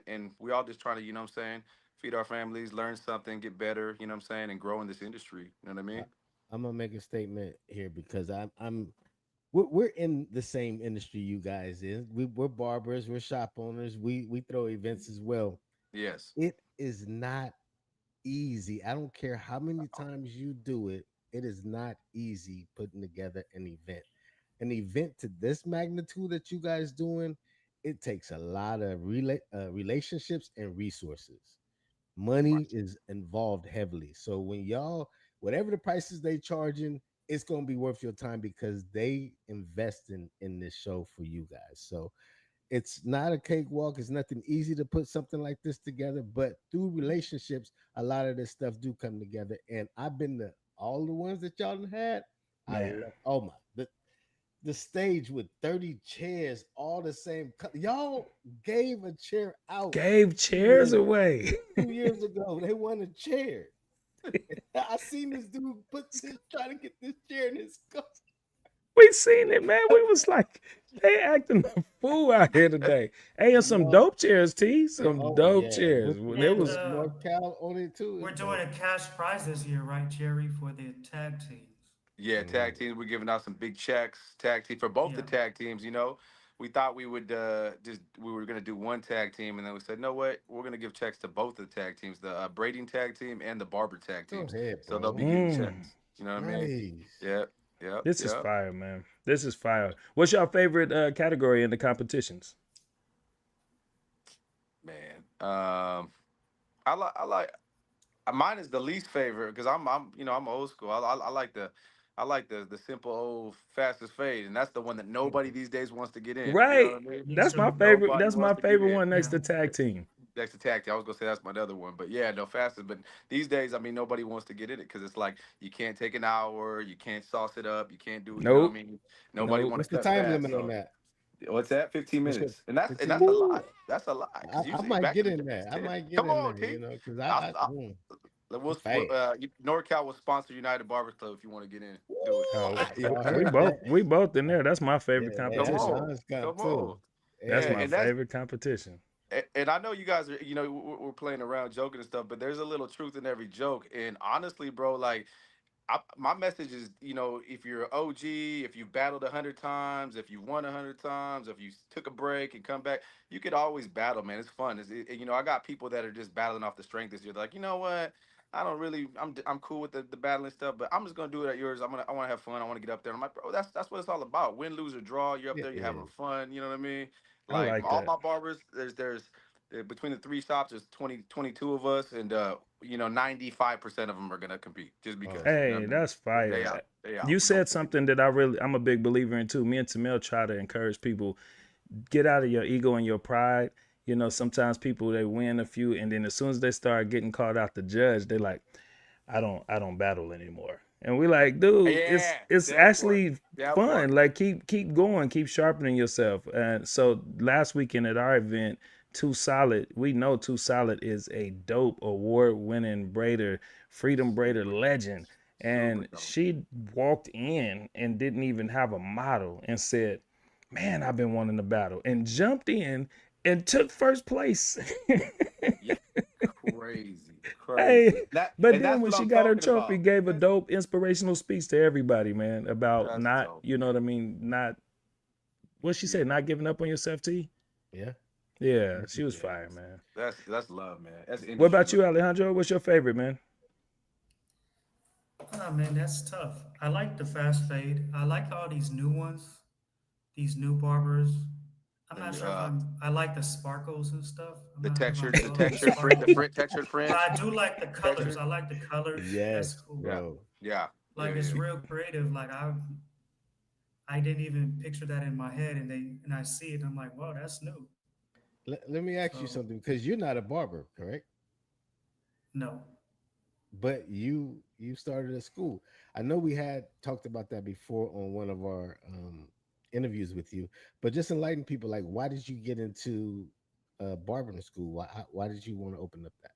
And we all just trying to what I'm saying, feed our families, learn something, get better. You know what I'm saying, and grow in this industry. You know what I I, mean? I'm gonna make a statement here because we're in the same industry you guys is. We're barbers, we're shop owners. We throw events as well. Yes. It is not. easy. I don't care how many times you do it. It is not easy putting together an event. An event to this magnitude that you guys doing, it takes a lot of relationships and resources. Money is involved heavily. So when y'all, whatever the prices they charging, it's gonna be worth your time because they invest in this show for you guys. So it's not a cakewalk. It's nothing easy to put something like this together, but through relationships, a lot of this stuff do come together. And I've been to all the ones that y'all done had. I Man, love. Oh my, the stage with 30 chairs, all the same. Y'all gave a chair out gave two chairs years, away. 2 years ago. They won a chair. I seen this dude put this, trying to get this chair in his car. We seen it, man. We was like, they acting a fool out here today. Hey, and some Yo, dope chairs, T. Some oh dope yeah, chairs. It And was NorCal on it too. we're It's doing dope. a cash prize this year, right, Jerry, for the tag teams. Yeah, tag Mhm. teams. We're giving out some big checks. Tag team for both the Yeah. tag teams. We thought we would just we were gonna do one tag team, and then we said, no, what? We're gonna give checks to both of the tag teams, the braiding tag team and the barber tag Go teams. ahead, So they'll be bro. getting mm, checks. You know what I mean? Nice. Yep, yep, this is yep. fire, man. This is fire. What's your favorite category in the competitions? Man, I like mine is the least favorite because I'm old school. I like the simple old fastest fade, and that's the one that nobody these days wants to get in. You know Right. what I mean? Yes, That's my sir. favorite. Nobody That's wants my to get favorite in. one next Yeah. to tag team. Next to tag team, I was gonna say that's my other one, but yeah, no fastest. But these days, I mean, nobody wants to get in it because it's like you can't take an hour, you can't sauce it up, you can't do, you know what I Nope. mean? Nobody Nope. want to What's the cut time fast. limit on So that? what's that? 15 What's your minutes, and that's and 15 that's a minutes? lot. Woo. That's a lot because I usually might back get in the in day it's there. I 10. might get Come in on, there, T. because I'll, I'll, mm, I'm we'll, fast. NorCal will sponsor United Barbers Club if you want to get in. Do Oh, it. Y'all we heard both that? we both in there. That's my favorite Yeah, hey, Come that's competition. on, John's cup come too. on. That's Yeah, Hey, my and that's favorite competition. and I know you guys are, we're playing around, joking and stuff, but there's a little truth in every joke. And honestly, bro, like my message is, if you're an OG, if you battled 100 times, if you won 100 times, if you took a break and come back, you could always battle, man. It's fun. I got people that are just battling off the strength this year. They're like, you know what? I don't really. I'm cool with the battling stuff, but I'm just gonna do it at yours. I want to have fun. I want to get up there. I'm like, bro, that's what it's all about. Win, lose, or draw. You're up yeah, there. You're having yeah. fun. You know what I mean? I Like like all that. my barbers, there's between the three shops, there's 22 of us, and 95% of them are gonna compete just Oh because. You know what Hey, I mean? that's They fire. out. They out. You We're gonna said compete. something that I'm a big believer in too. Me and Tamil try to encourage people, get out of your ego and your pride. Sometimes people they win a few and then as soon as they start getting called out to judge, they like, I don't battle anymore. And we like, dude, it's Yeah, it's that part. actually That fun. part. Like keep going, keep sharpening yourself. And so last weekend at our event, Too Solid, we know Too Solid is a dope award-winning braider, freedom braider Super, legend. super And dope. she walked in and didn't even have a model and said, man, I've been wanting to battle, and jumped in and took first place. Yeah, crazy, crazy. Hey, That but and then that's when what she I'm got her talking trophy, about. gave a dope inspirational speech to everybody, man, about That's not, dope, you know man. what I mean, not what she Yeah, said, not giving up on yourself, T. yeah. Yeah, she was Definitely. fire, man. that's love, man. That's What industry about love. you, Alejandro? What's your favorite, man? Oh man, that's tough. I like the fast fade. I like all these new ones, these new barbers. I'm not The sure if I like the sparkles and stuff. I'm the not if I'm textured, the feeling the textured print, the sparkles. print textured But fringe I do like the colors. texture. I like the colors. That's Yes, cool. Yeah, bro. yeah, yeah, Like yeah. it's real creative. Like I didn't even picture that in my head, and I see it, and I'm like, wow, that's new. Let me ask you So something because you're not a barber, correct? no. But you started a school. I know we had talked about that before on one of our interviews with you, but just enlighten people like why did you get into barbering school? Why did you want to open up that?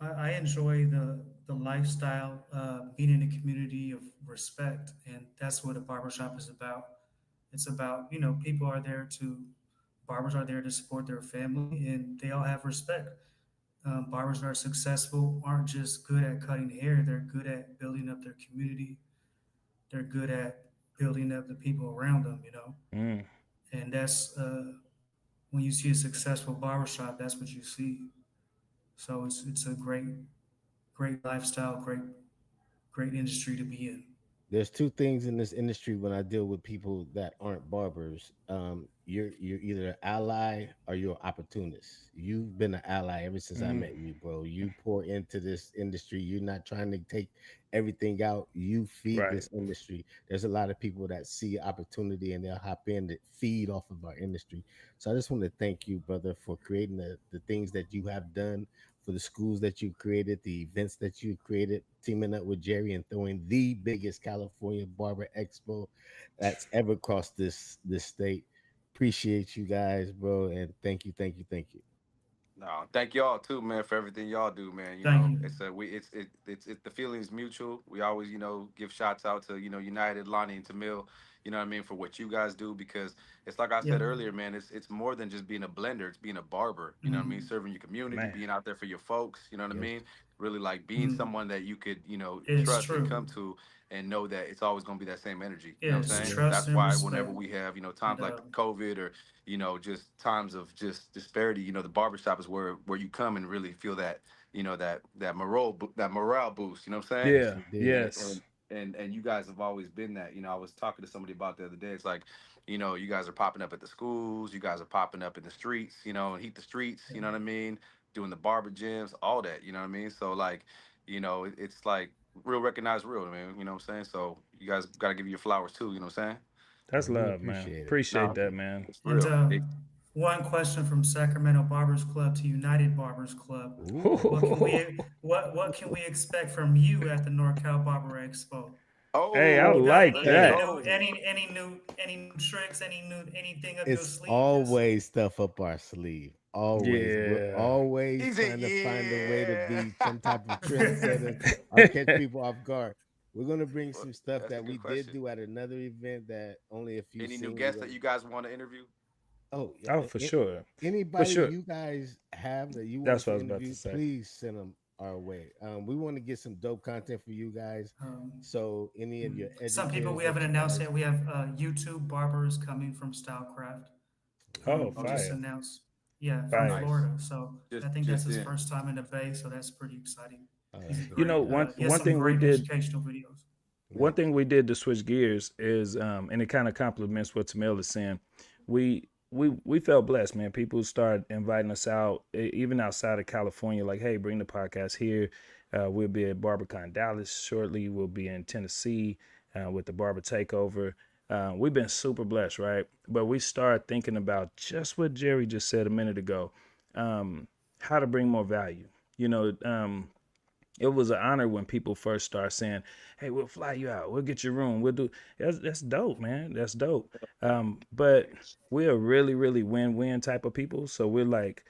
I enjoy the lifestyle, being in a community of respect, and that's what a barbershop is about. It's about, people are there to, barbers are there to support their family, and they all have respect. Barbers that are successful aren't just good at cutting hair; they're good at building up their community. They're good at building up the people around them. Mm. And that's when you see a successful barbershop, that's what you see. So it's a great lifestyle, great industry to be in. There's two things in this industry when I deal with people that aren't barbers. You're either an ally or you're an opportunist. You've been an ally ever since I Hmm. met you, bro. You pour into this industry. You're not trying to take everything out. You feed Right. this industry. There's a lot of people that see opportunity and they'll hop in to feed off of our industry. So I just want to thank you, brother, for creating the things that you have done, for the schools that you created, the events that you created, teaming up with Jerry and throwing the biggest California Barber Expo that's ever crossed this state. Appreciate you guys, bro, and thank you, thank you, thank you. No, thank y'all too, man, for everything y'all do, man. Thank you. It's a we it's the feeling is mutual. We always, give shots out to, United, Lonnie and Tamil, you know what I mean, for what you guys do because it's like I Yep. said earlier, man, it's more than just being a blender, it's being a barber, you know what I mean, Mm-hmm. serving your community, Man, being out there for your folks, you know what I Yes, mean? Really like being Mm-hmm. someone that you could, It's trust and true. come to and know that it's always gonna be that same energy. You know what It's I'm saying? yes, trust That's and why whenever respect. we have, And times like COVID or just times of just disparity. The barbershop is where you come and really feel that, that morale boost. You know what I'm saying? yes, yeah, indeed. And yes, and you guys have always been that. I was talking to somebody about the other day. It's like, you guys are popping up at the schools. You guys are popping up in the streets. And heat the streets. yeah. You know what I mean? Doing the barber gyms, all that. You know what I mean? So like, it's like real recognize real, man. You know what I'm saying? So you guys got to give you your flowers too. You know what I'm saying? Well, that's we love, man. appreciate it. Appreciate No, that, man. it's And real. one question from Sacramento Barbers Club to United Barbers Club. Ooh. What can we expect from you at the NorCal Barber Expo? Hey, I Oh, You got like let's any that. new go. any new tricks, anything up your It's sleeve? Just always stuff up our sleeve. Always. We're Yeah, always He said, trying to find a way to "Yeah." be some type of trendsetter or catch people off guard. We're gonna bring Well, some stuff that's a that we good did question. do at another event that only a few Any new seen. We're guests that gonna you guys want to interview? oh yeah. oh for sure, for Anybody sure. you guys have that you want us That's what to I was about to interview, say. please send them our way. We want to get some dope content for you guys. um, So any of your some people educators we haven't that you announced guys, yet. We have YouTube barbers coming from Stylecraft. Oh, We Oh just yeah, fire, announced, yeah, from fire. nice. Florida. So I think that's Just his in. first time in the Bay. So that's pretty exciting. oh, He's a that's You dope. know, great. one He has one some thing we great did educational videos. one Nice. thing we did to switch gears is, and it kind of complements what Tamil is saying. We felt blessed, man. People started inviting us out, even outside of California. Like, hey, bring the podcast here. We'll be at BarberCon Dallas shortly. We'll be in Tennessee with the Barber Takeover. We've been super blessed, right? But we started thinking about just what Jerry just said a minute ago, how to bring more value. You know, it was an honor when people first start saying, "Hey, we'll fly you out. We'll get your room. We'll do." That's dope, man. That's dope. But we're really, really win-win type of people. So we're like,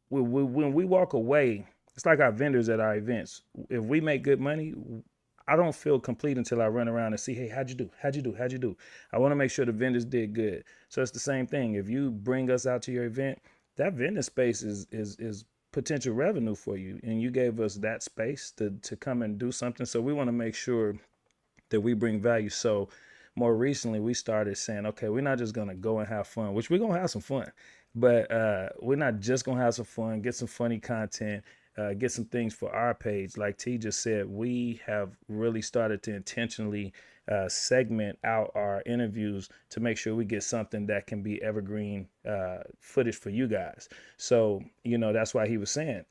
when we walk away, it's like our vendors at our events. If we make good money, I don't feel complete until I run around and see, hey, how'd you do? How'd you do? How'd you do? I want to make sure the vendors did good. So it's the same thing. If you bring us out to your event, that vendor space is potential revenue for you, and you gave us that space to come and do something. So we want to make sure that we bring value. So more recently, we started saying, okay, we're not just gonna go and have fun, which we're gonna have some fun, but we're not just gonna have some fun, get some funny content, get some things for our page. Like T just said, we have really started to intentionally segment out our interviews to make sure we get something that can be evergreen footage for you guys. So, that's why he was saying,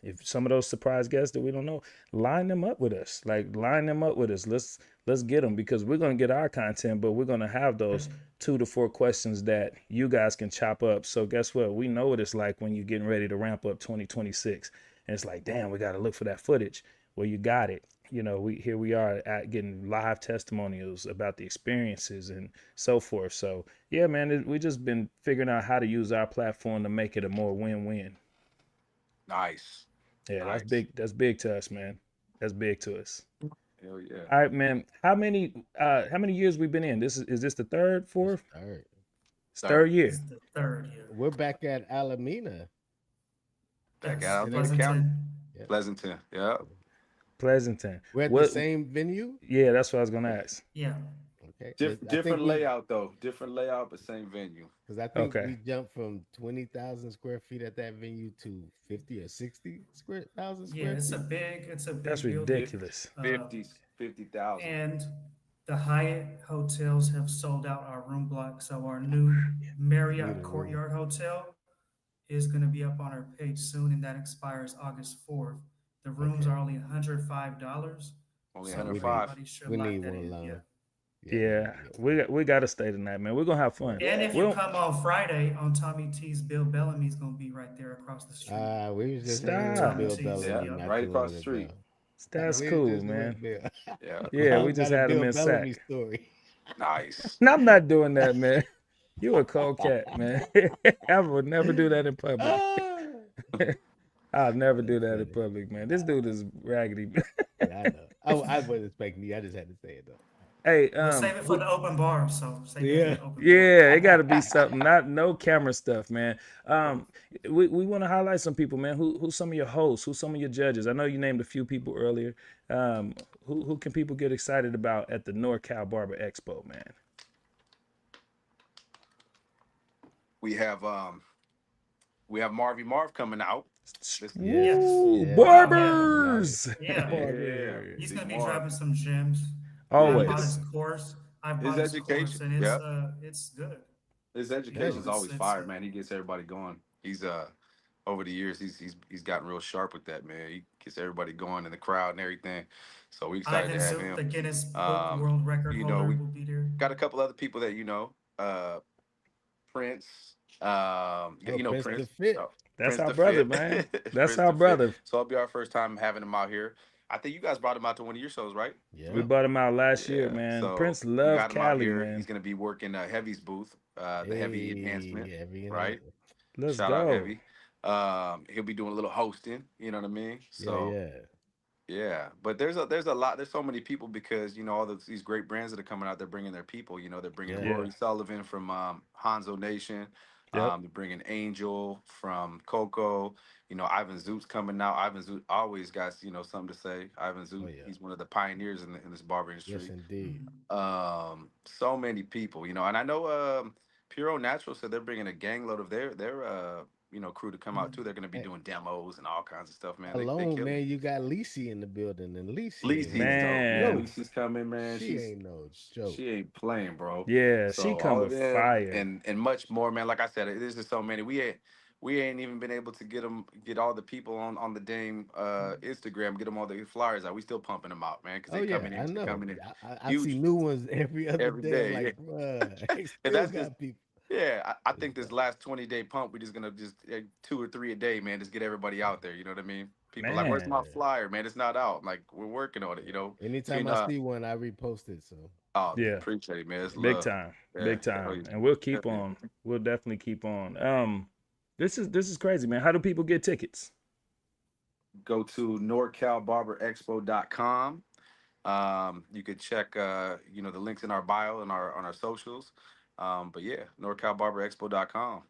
if some of those surprise guests that we don't know, line them up with us. Like, line them up with us. Let's get them, because we're gonna get our content, but we're gonna have those 2 to 4 questions that you guys can chop up. So guess what? We know what it's like when you're getting ready to ramp up 2026, and it's like, damn, we got to look for that footage. Well, you got it. We are at getting live testimonials about the experiences and so forth. So yeah, man, we just been figuring out how to use our platform to make it a more win-win. Nice, Yeah, that's nice. big. That's big to us, man. That's big to us. Hell yeah. All right, man. How many years we been in? Is this the third, This fourth? third. It's third Third. This year. is the third year. We're back at Alameda. Back Yes, out And in the then county, Pleasanton. yeah, Pleasanton. Yeah. Pleasanton. we're at the What? same venue. Yeah, that's what I was gonna ask. Yeah, Okay, but I think Different we layout though. Different layout, but same venue. because I think Okay. we jumped from 20,000 square feet at that venue to 50 or 60 square thousand Yeah, square feet. it's a That's big building. 50, ridiculous. Uh, 50, 50,000. and the Hyatt hotels have sold out our room block. So our new Need Marriott a room. Courtyard Hotel is going to be up on our page soon, and that expires August 4th. The rooms Okay. are only $105, Only so Oh, we need 105. everybody should we lock need that one in. Yeah. loan. Yeah, we need Yeah, to get one. we got to stay tonight, man. We're gonna have Oh fun. And Yeah. if you We'll come on Friday on Tommy T's, Bill Bellamy's going to be right there across the street. We was just hanging with Tommy stop. Bill T's, Yeah. Bellamy yep. not Right too across long the ago. street. That's We was cool, just with man. Bill. Yeah. Yeah, I we just got a had him Bill in Bellamy sack. story. Nice. No, I'm not doing that, man. You a cold cat, man. I would never do that in public. Ah, I'll never do that's that in funny. public, man. This dude is raggedy. Yeah, I know. I wasn't expecting you. I just had to say it though. Hey, We'll save it for the open bar. So save it for Yeah. the open bar. yeah, it got to be something, not no camera stuff, man. We want to highlight some people, man. Who's some of your hosts? Who's some of your judges? I know you named a few people earlier. Who can people get excited about at the NorCal Barber Expo, man? We have we have Marvy Marv coming out. This Yes. Yes. Woo, Yeah. Oh, He's yeah. coming out barbers, here. Yeah. yeah, He's barbers. Big going to be Marv. dropping some gems. Yeah, I've bought Always. his course. I've his bought his course, education. and Yeah. it's good. His You know, education's Nice. always it's fire, man. He gets everybody going. He's over the years he's gotten real sharp with that, man. He gets everybody going in the crowd and everything. So we excited to Ivan have Zoot, him. the Guinness Book Um, World Record you know, holder, we will be there. got a couple other people that you know. Prince. Oh, You know Prince the Prince. Fit. Oh, That's Prince our the brother, Fit. man. That's Prince our the Fit. brother. So it'll be our first time having him out here. I think you guys brought him out to one of your shows, right? We Yep. bought him out last year, Yeah. man. So Prince we love got him out Cali, here. He's man. gonna be working Heavy's booth, the Heavy enhancement, Hey, every right? enhancement. Let's Shout out go. Heavy. He'll be doing a little hosting. You know what I mean? Yeah, So yeah. yeah, but there's a lot. There's so many people because you know all these great brands that are coming out. They're bringing their people. You know, they're bringing Yeah. Yeah. Rory Sullivan from Hanzo Nation. Yep. They're bringing Angel from Coco. You know, Ivan Zoot's coming out. Ivan Zoot always got something to say. Ivan Oh Zoot, yeah. he's one of the pioneers in this barber Yes industry. indeed. So many people. You know, and I know Puro Natural said they're bringing a gang load of their crew to come out too. They're going to be Hey, doing demos and all kinds of stuff. Man, they alone, killing man, it. you got Lisi in the building, and Lisi Lisi ain't is no dope. Yeah, joke. Man. Lisi's coming, man. She ain't no joke. She ain't playing, bro. Yeah, she So come all of with them fire. and much more, man. Like I said, there's just so many. We ain't even been able to get all the people on the Dame Instagram, get them all the flyers out. We still pumping them out, man, because Oh yeah, I they know. coming in I see huge new ones every other every day. I'm day. like, bruh, they And still that's just got people. yeah. I It's think this dope. last 20-day pump, we're just gonna just two or three a day, man. Just get everybody out there. You know what I mean? People like, where's Man. my Yeah, flyer, man? It's not out. Like we're working on it. You know, yeah. Anytime between I see one, I repost it. So oh, Yeah. appreciate it, man. It's Big love. time. Yeah, Big hell time. yeah. And we'll keep Definitely. on. We'll definitely keep on. This is crazy, man. How do people get tickets? Go to norcalbarberexpo.com. You could check the links in our bio and our on our socials. But yeah, norcalbarberexpo.com.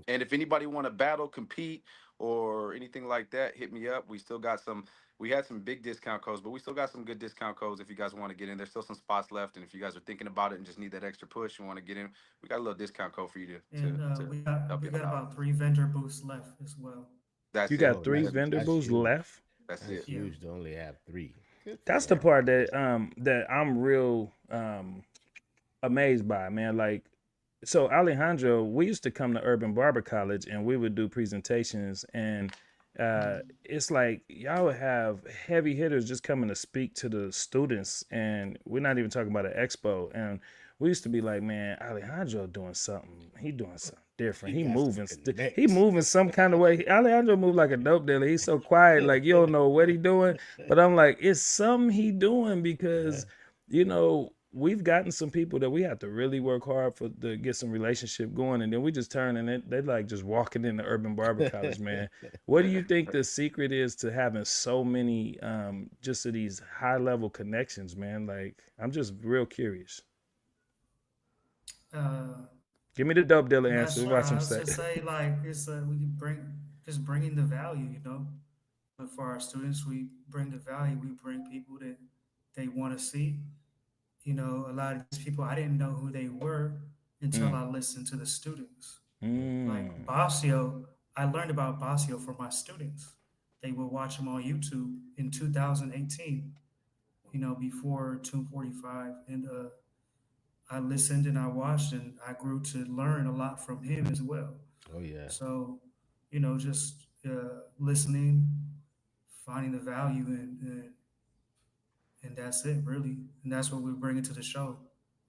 And if anybody want to battle, compete, or anything like that, hit me up. We still got some. We had some big discount codes, but we still got some good discount codes if you guys want to get in. There's still some spots left, and if you guys are thinking about it and just need that extra push and want to get in, we got a little discount code for you And to help we you got out. about 3 vendor booths left as well. You That's it. got oh, three That's, vendor that's booths huge. left. that's That's it. Yeah. huge to only have three. Good for That's the y'all. part that I'm real amazed by, man. Like, so Alejandro, we used to come to Urban Barber College and we would do presentations, and it's like y'all would have heavy hitters just coming to speak to the students, and we're not even talking about an expo. And we used to be like, man, Alejandro doing something. He doing something He different. He got some moving. He connects. moving some kind of way. Alejandro moved like a dope dealer. He's so quiet, like you don't know what he doing. But I'm like, it's something he doing Yeah. because we've gotten some people that we have to really work hard for to get some relationship going, and then we just turn and they like just walking into Urban Barber College, man. What do you think the secret is to having so many just of these high level connections, man? Like, I'm just real curious. Uh, Give me the dope dealer I'm not answer. sure. Watch him I was say. just say like it's we bringing the value, for our students. We bring the value. We bring people that they want to see, a lot of these people, I didn't know who they were until Mm, I listened to the students. Like mm, Basio, I learned about Basio from my students. They would watch him on YouTube in 2018, before Tune 45. And I listened and I watched and I grew to learn a lot from him as well. Oh yeah. So, just listening, finding the value and that's it, really. And that's what we bring into the show.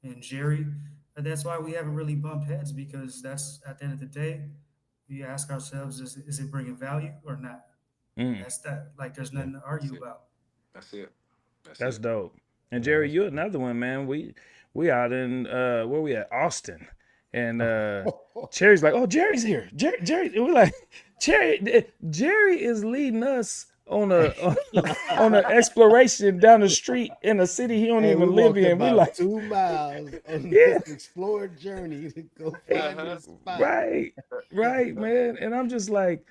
And Jerry, that's why we haven't really bumped heads because that's at the end of the day, we ask ourselves, is it bringing value or not? mm. That's that. Like, there's Yeah. nothing to That's argue it. about. That's it. That's That's it. dope. And Yeah. Jerry, That's you another one, man. We out in where we at? Austin. And Cherry's like, oh, Jerry's here. Jerry, and we're like, Jerry is leading us on a on an exploration down the street in a city he don't and we even live walked in. We about like, 2 miles on yeah, this explorer journey to go Uh find huh. this spot. right, right, man. And I'm just like,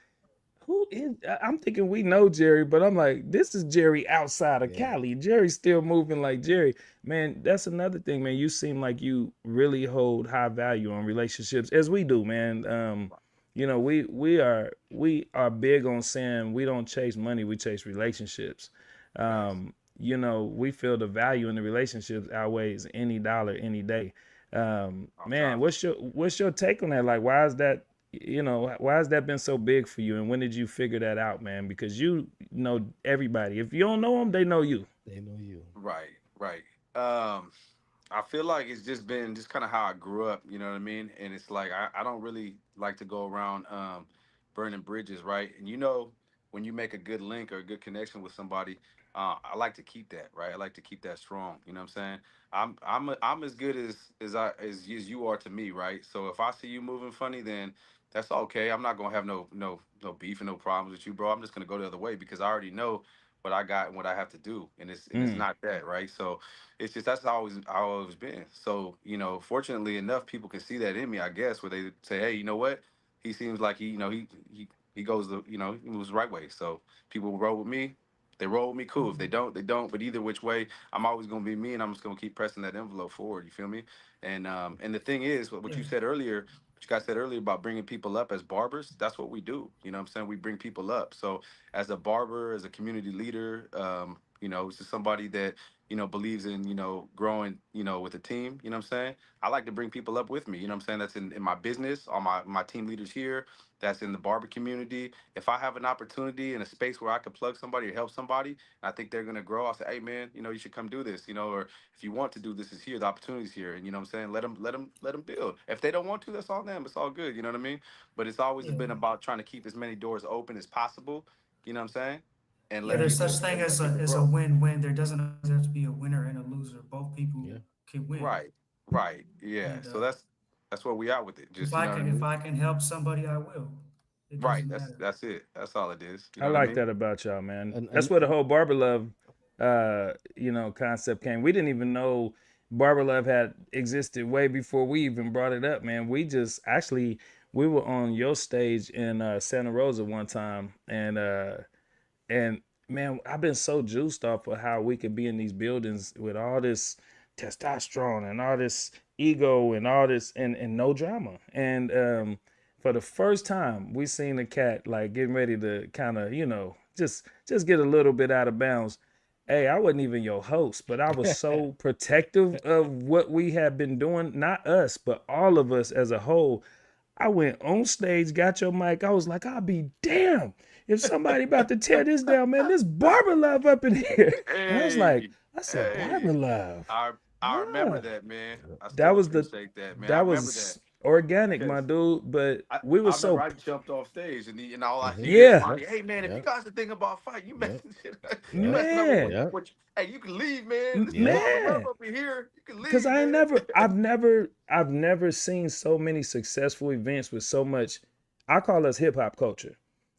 who is? I'm thinking we know Jerry, but I'm like, this is Jerry outside of Yeah. Cali. Jerry's still moving like Jerry. Man, that's another thing, man. You seem like you really hold high value on relationships, as we do, man. We are big on saying we don't chase money, we chase relationships. Facts. We feel the value in the relationships outweighs any dollar any day. I'm Man, trying to. what's your take on that? Like, why has that been so big for you, and when did you figure that out, man? Because you know everybody. If you don't know them, they know you. They know you. Right, right. Um, I feel like it's just been just kind of how I grew up, you know what I mean? And it's like I don't really like to go around burning bridges, right? And when you make a good link or a good connection with somebody, I like to keep that, right? I like to keep that strong. You know what I'm saying? I'm as good as you are to me, right? So if I see you moving funny, then that's okay. I'm not gonna have no beef and no problems with you, bro. I'm just gonna go the other way because I already know what I got and what I have to do, and it's Mm, not that, right? So it's just that's how always been. So fortunately enough, people can see that in me, I guess, where they say, hey, you know what? He seems like he goes he moves the right way. So people roll with me. They roll with me, cool. If they don't, they don't. But either which way, I'm always gonna be me, and I'm just gonna keep pressing that envelope forward. You feel me? And the thing is, what Yeah. you said earlier, what you guys said earlier about bringing people up as barbers, that's what we do. You know what I'm saying? We bring people up. So as a barber, as a community leader, it's just somebody that believes in, growing, with a team, you know what I'm saying? I like to bring people up with me, you know what I'm saying? That's in my business, all my team leaders here, that's in the barber community. If I have an opportunity in a space where I could plug somebody or help somebody, and I think they're gonna grow, I'll say, hey man, you should come do this, or if you want to do this is here, the opportunity's here. And you know what I'm saying? Let them build. If they don't want to, that's all them. It's all good, you know what I mean? But it's always Yeah. been about trying to keep as many doors open as possible, you know what I'm saying? And Yeah, let there's right. such people thing and as let a people as a grow. win-win. There doesn't always have to be a winner and a loser. Both people Yeah. can win. Right. Right. Yeah. And So that's where we are with it. if Just, you I know what I can if mean? I can help somebody, I will. It Right. doesn't That's matter. that's it. That's all it is. You I know what I like mean? that about y'all, man. That's And where the whole barber love, concept came. We didn't even know barber love had existed way before we even brought it up, man. We just actually we were on your stage in Santa Rosa one time, and man, I've been so juiced off of how we could be in these buildings with all this testosterone and all this ego and all this and no drama. And for the first time, we seen a cat like getting ready to kind of just get a little bit out of bounds. Hey, I wasn't even your host, but I was so protective of what we had been doing, not us, but all of us as a whole. I went on stage, got your mic. I was like, I'll be damned if somebody about to tear this down, man. This barber love up in here. And I was like, Hey, I said, barber hey. love. I remember Yeah. that, man. I That still was the appreciate that, man. I that remember that was organic, my because dude. But I, we were I remember so I jumped off stage and all I hmm hear is yeah, Monty. Yep. Hey man, if you Yep. guys are thinking about fight, you Yep. messing you Yep. messing up with man. what Yep. what. Hey, you can leave, man. This is Yep. barber love Man. up in here. You can Cause leave, I ain't man. never, I've never seen so many successful events with so much. I call us hip hop culture.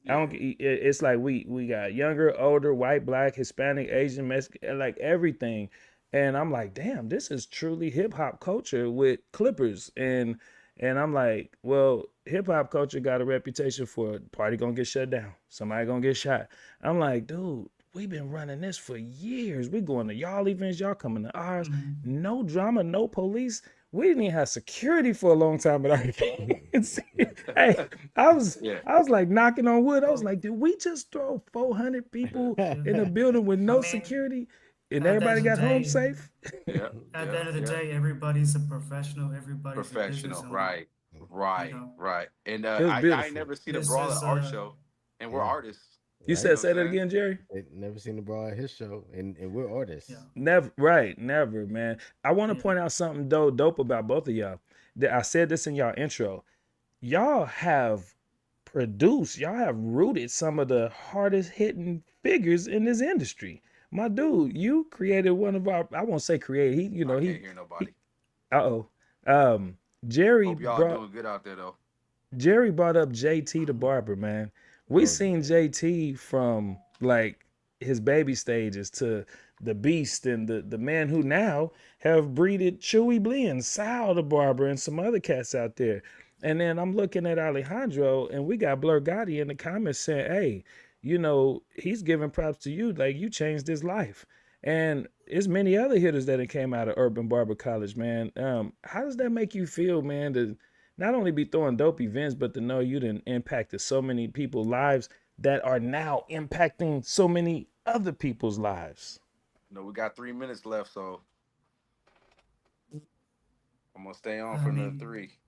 I Yeah, don't. It's like we got younger, older, white, black, Hispanic, Asian, Mexican, like everything, and I'm like, damn, this is truly hip hop culture with Clippers, and I'm like, well, hip hop culture got a reputation for party gonna get shut down, somebody gonna get shot. I'm like, dude, we've been running this for years. We going to y'all events, y'all coming to ours. Mm-hmm. No drama, no police. We didn't even have security for a long time at our events. Hey, I was Yeah. I was like knocking on wood. I was Well, like, did we just throw 400 people yeah. in a building with I no mean, security and at the end everybody of the got home day, safe? Yeah. at the Yeah. end of the Yeah. day, everybody's a professional. Everybody's a business Professional. owner. Right. You Right. know, Right. And It was I ain't beautiful. never seen a this brawl at is our show, and we're Yeah, artists. You You right. said know what say I'm that saying? again, Jerry? They never seen the bra at his show, and we're yeah, artists. Never, right? Never, man. I want to yeah. point out something dope about both of y'all. That I said this in y'all intro. Y'all have produced, y'all have rooted some of the hardest hitting figures in this industry. My dude, you created one of our. I won't say created. He, I can't he, hear he. nobody. Uh oh. Jerry Hope y'all brought doing good out there though. Jerry brought up JT the barber, man. We Oh seen yeah, JT from like his baby stages to the beast and the man who now have breeded Chewy Blend, Sal the barber, and some other cats out there. And then I'm looking at Alejandro, and we got Blur Gotti in the comments saying, "Hey, he's giving props to you. Like you changed his life." And there's many other hitters that have came out of Urban Barber College, man. How does that make you feel, man? To not only be throwing dope events, but to know you done impacted so many people's lives that are now impacting so many other people's lives. No, we got 3 minutes left, so I'm gonna stay on I for another mean, three.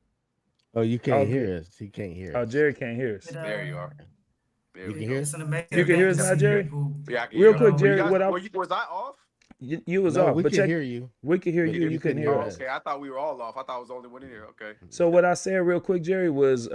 Oh, you can't Okay. hear us. He can't hear Oh, us. Jerry can't hear it us. There you are. There You we can go. hear it's us. an amazing You can event hear to us now, see Jerry? people. Yeah, I can Real hear You y'all. quick, know, Were you Jerry. guys? What I Was I off? you was No, off, we but can check. hear you, We can hear but you. you You couldn't couldn't hear hear Oh, us. us. okay. I thought we were all off. I thought I was the only one in here. Okay. So what I said real quick, Jerry, was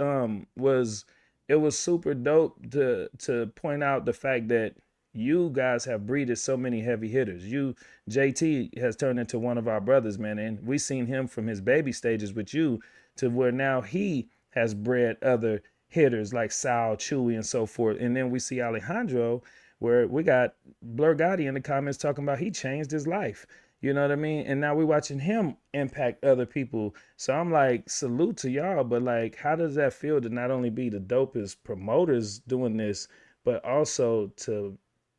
it was super dope to point out the fact that you guys have breeded so many heavy hitters. You JT has turned into one of our brothers, man, and we seen him from his baby stages with you to where now he has bred other hitters like Sal, Chewy, and so forth. And then we see Alejandro, where we got Blur Gotti in the comments talking about he changed his life. You know what I mean? And now we're watching him impact other people. So I'm like, salute to y'all. But like, how does that feel to not only be the dopest promoters doing this, but also to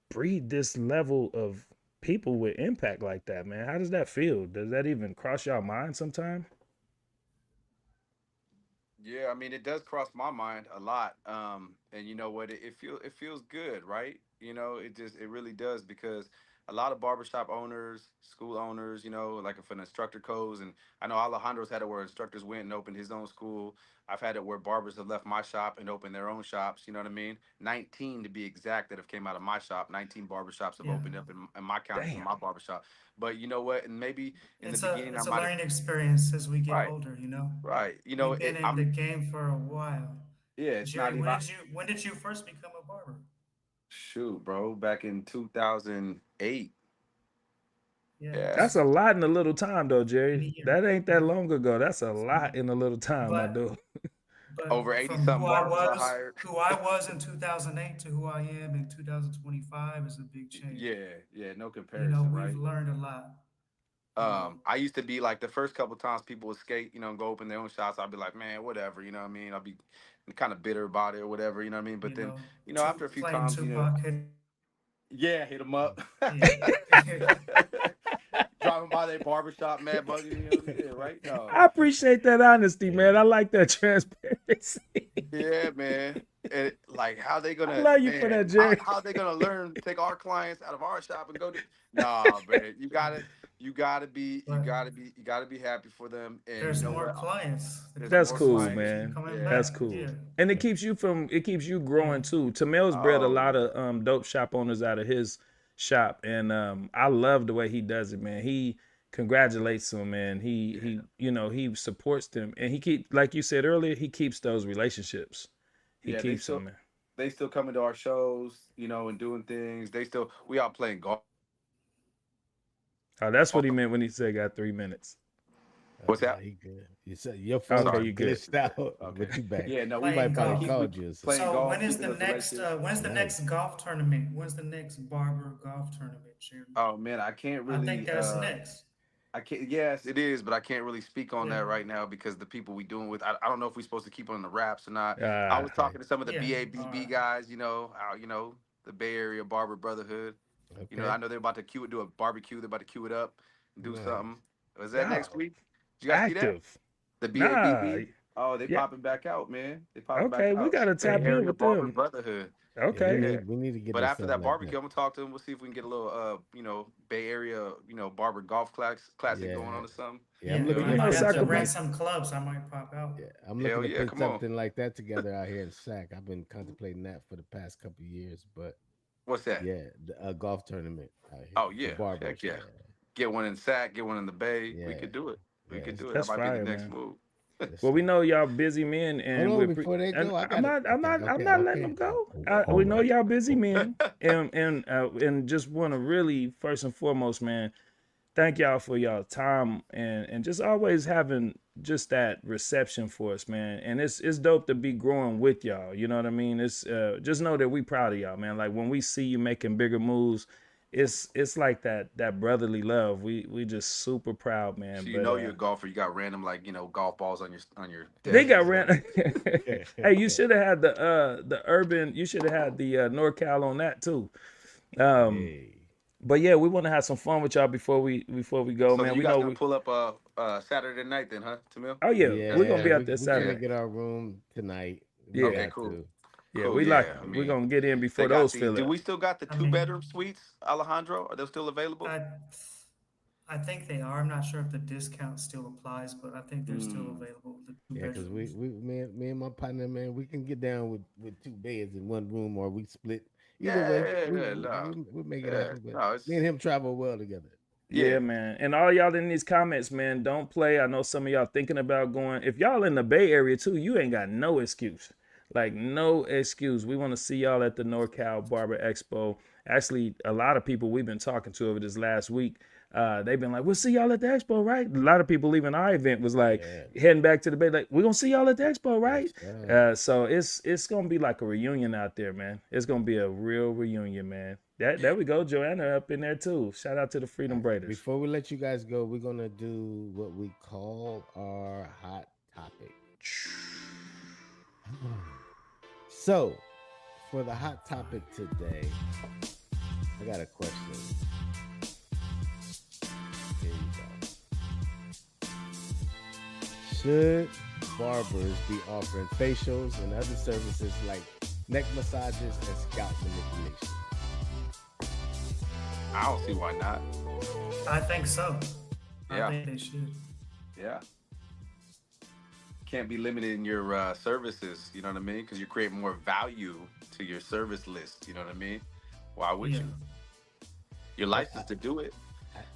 breed this level of people with impact like that, man? How does that feel? Does that even cross y'all mind sometime? Yeah, I mean, it does cross my mind a lot. And you know what? It feels good, right? You know, it really does because a lot of barbershop owners, school owners, like if an instructor goes, and I know Alejandro's had it where instructors went and opened his own school. I've had it where barbers have left my shop and opened their own shops. You know what I mean? 19 to be exact that have came out of my shop. 19 barbershops have yeah, opened up in my county from Damn. my barbershop. But you know what? And maybe in the beginning I it's a might have. learning experience as we get Right, older. You know, right. we've been in the game for a while. Yeah, it's Jerry, not even. when did you first become a barber? Shoot, bro, back in 2008. Yeah, Yeah, That's a lot in a little time, though, many Jerry. years. That ain't that Yeah, long ago. That's a so, lot in a little time, my but dude. but over 80 from something barbers I hired. who I was in 2008 to who I am in 2025 is a big change. Yeah, yeah, no You know, comparison, we've right? learned a lot. You know, I used to be like the first couple times people would skate, and go open their own shops. I'd be like, man, whatever, you know what I mean? I'll be kind of bitter about it or whatever, you know what I mean? But you then, know, after a few playing times, Tupac hit him up. yeah, hit them up. Yeah. Driving by their barbershop, mad bugging, yeah, right? No. I appreciate that honesty, Yeah. man. I like that transparency. Yeah, man. And like, how they I gonna, love you for man? that, How Jerry. how they gonna learn? Take our clients out of our shop and go to? Nah, man. But You gotta be happy for them. And you there's know more what? clients. The There's That's more clients cool, just clients. keep man. coming Yeah. That's back. cool. Yeah, And it keeps you growing yeah, too. Tamel's bred a Oh lot yeah. of dope shop owners out of his shop. And I love the way he does it, man. He congratulates them, man. Yeah. He supports them, and he keep, like you said earlier, he keeps those relationships. He Yeah. keeps them, man. They still coming to our shows, and doing things. We out playing golf. Oh, that's what he meant when he said got 3 minutes. What's No, that? he good. You said your phone Okay, Sorry. just you good. glitched out, Okay. but you back. Yeah. No, He might playing probably golf. called you or something. playing So golf, keeping those relationships. when's the next Nice. golf tournament? When's the next barber golf tournament, Jeremy? Oh man, I can't I think really. that's next. I can't. Yes, it is, but I can't really speak on Yeah, that right now because the people we doing with. I don't know if we're supposed to keep on the wraps or not. I was Ah, Okay. talking to some of the yeah. All BABB right. guys. the Bay Area Barber Brotherhood. You know, Okay. I know they're about to do a barbecue. They're about to queue it up and do Nice. something. Was that next Y'all week? Did you guys see that? active. The Nah. BABB? Oh, they Yeah. popping back out, man. They popping back Okay, we out. gotta Bay tap in Area with Barber them. Brotherhood. Yeah, we Okay. Yeah. need we need to get But in after something that like that. barbecue, I'm gonna talk to them. We'll see if we can get a little, Bay Area, barber golf classic Yeah, going on or something. yeah. I'm Yeah, Well, looking I you to know, might put have to something rent like Sacramento. some clubs. I might pop out. yeah. I'm Hell looking to yeah, put come on. something like that together out here in Sac. I've been contemplating that for the past couple of years, but What's that? yeah, a golf tournament out here Oh for yeah, heck barbers. yeah. Yeah, Get one in Sac, get one in the Bay. We yeah, could do it. We yeah. could do it. That That's might be the fire, next man. move. It's, Well, we know y'all busy men, hold and on, before they and go, I got it. Okay, I'm okay, not letting okay. them go. We Hold know on. y'all busy men, and just want to really first and foremost, man, thank y'all for y'all time and just always having just that reception for us, man. And it's dope to be growing with y'all. You know what I mean? It's just know that we proud of y'all, man. Like when we see you making bigger moves, it's like that brotherly love. We just super proud, man. So you But know you're a golfer. You got random golf balls on your they desk and got stuff. ran. Hey, you should have had the urban. You should have had the NorCal on that too. Hey, But yeah, we want to have some fun with y'all before we go, So man. you We guys know gonna we. pull up Saturday night then, huh, Tamil? Oh yeah, we're gonna yeah, be out there we finna Saturday. get our room tonight. We Yeah, Okay, got cool. to. yeah, Cool, we like yeah. I we're mean, gonna get in they before got those the. fill Do up. we still got the I two mean, bedroom suites, Alejandro? Are they still available? I I think they are. I'm not sure if the discount still applies, but I think they're still Mm. available. The two Yeah, because bedrooms. me and my partner, man, we can get down with two beds in one room, or we split. Either Yeah, way, yeah, yeah, no, we make it yeah, happen. But no. me and him travel well together. Yeah. Yeah, man. And all y'all in these comments, man, don't play. I know some of y'all thinking about going. If y'all in the Bay Area too, you ain't got no excuse. Like no excuse. We want to see y'all at the NorCal Barber Expo. Actually, a lot of people we've been talking to over this last week, they've been like, "We'll see y'all at the expo, right?" A lot of people leaving our event was like Yeah, heading back to the Bay, like, "We're gonna see y'all at the expo, yes, right?" sir. So it's gonna be like a reunion out there, man. It's gonna be a real reunion, man. There we go, Joanna up in there too. Shout out to the All Freedom right, Braiders. before we let you guys go, we're gonna do what we call our hot topic. So, for the hot topic today, I got a question. Here you go. Should barbers be offering facials and other services like neck massages and scalp manipulation? I don't see why not. I think so. Yeah. I think they should. Yeah. Can't be limited in your services. You know what I mean? Because you create more value to your service list. You know what I mean? Why would Yeah. you? You're licensed to do it.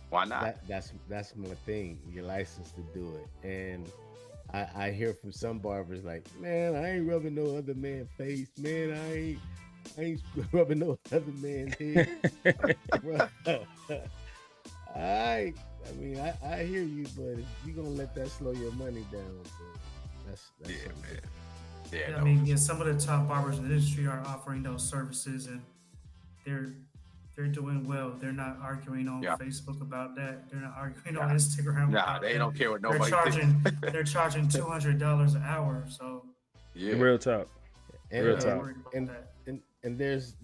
Why not? That's my thing. You're licensed to do it, and I hear from some barbers like, man, I ain't rubbing no other man's face, man. I ain't rubbing no other man's head. Bruh. I mean, I hear you, but if you gonna let that slow your money down, bro, that's Yeah, something man. different. Yeah, I no. mean, yeah, some of the top barbers in the industry are offering those services, and they're they're doing well. They're not arguing on Yeah. Facebook about that. They're not arguing Yeah. on Instagram Nah, about they that. don't care what They're nobody charging thinks. they're charging $200 an hour. So Yeah. Real talk. And, Real they're talk. not worried about and, that. and there's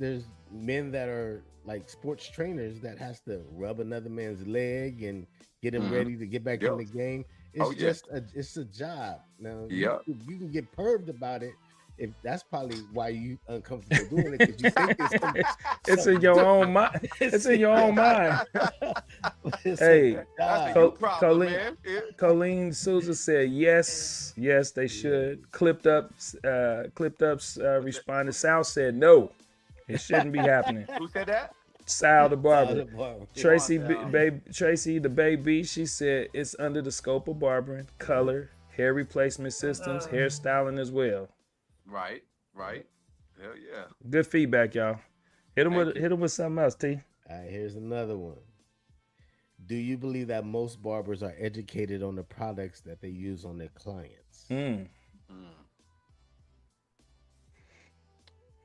men that are like sports trainers that has to rub another man's leg and get him Mhm. ready to get back Yep. in the game. It's Oh, yeah. just it's a job. Now Yep. you can get perved about it. If that's probably why you uncomfortable doing it, because you think it's It's in your own mind. It's in your own mind. It's Hey, a That's a job. you problem, Colleen, man. Yeah. Colleen Souza said yes, yes they should. Clipped up, responded. Sal said no, it shouldn't be happening. Who said that? Sal the Sal barber. the barber. Tracy, Come on, babe, Tracy the baby. She said it's under the scope of barbering, color, hair replacement systems, hairstyling as well. Right. Right. Hell yeah. Good feedback, y'all. Hit Thank you. him with something else, T. All right, here's another one. Do you believe that most barbers are educated on the products that they use on their clients? Mm. Mm.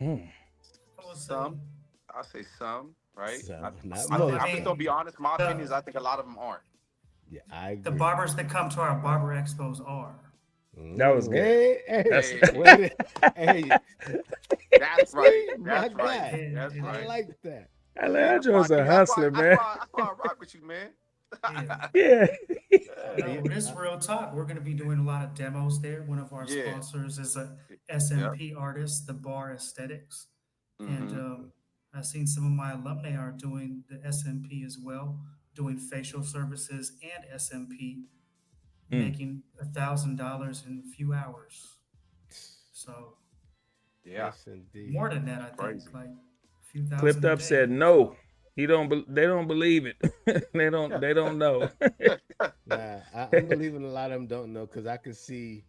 Mm. I would say, Some. I'll say some. Right. Some, I, not I, most. I'm just gonna be honest. My opinion is the, I think a lot of them aren't. Yeah, I the agree. barbers that come to our barber expos are. That was good. Hey, hey, That's Hey, wait, hey, that's right. see, my That's right. guy. That's I right. like that. See, Alejandro's a hustler, man. that's why I rock with you, man. Yeah. Yeah. No, Yeah, well, this real talk. We're going to be doing a lot of demos there. One of our Yeah. sponsors is a Yep. SMP artist, the Bar Aesthetics, and Mm-hmm. I've seen some of my alumni are doing the SMP as well, doing facial services and SMP, Mm. making $1,000 in a few hours. So Yeah. yes, indeed. more than that, I think, Crazy. like a few Clipped thousand a up day. said no. So He don't. They don't believe it. They don't know. Nah, I'm believing a lot of them don't know because I could see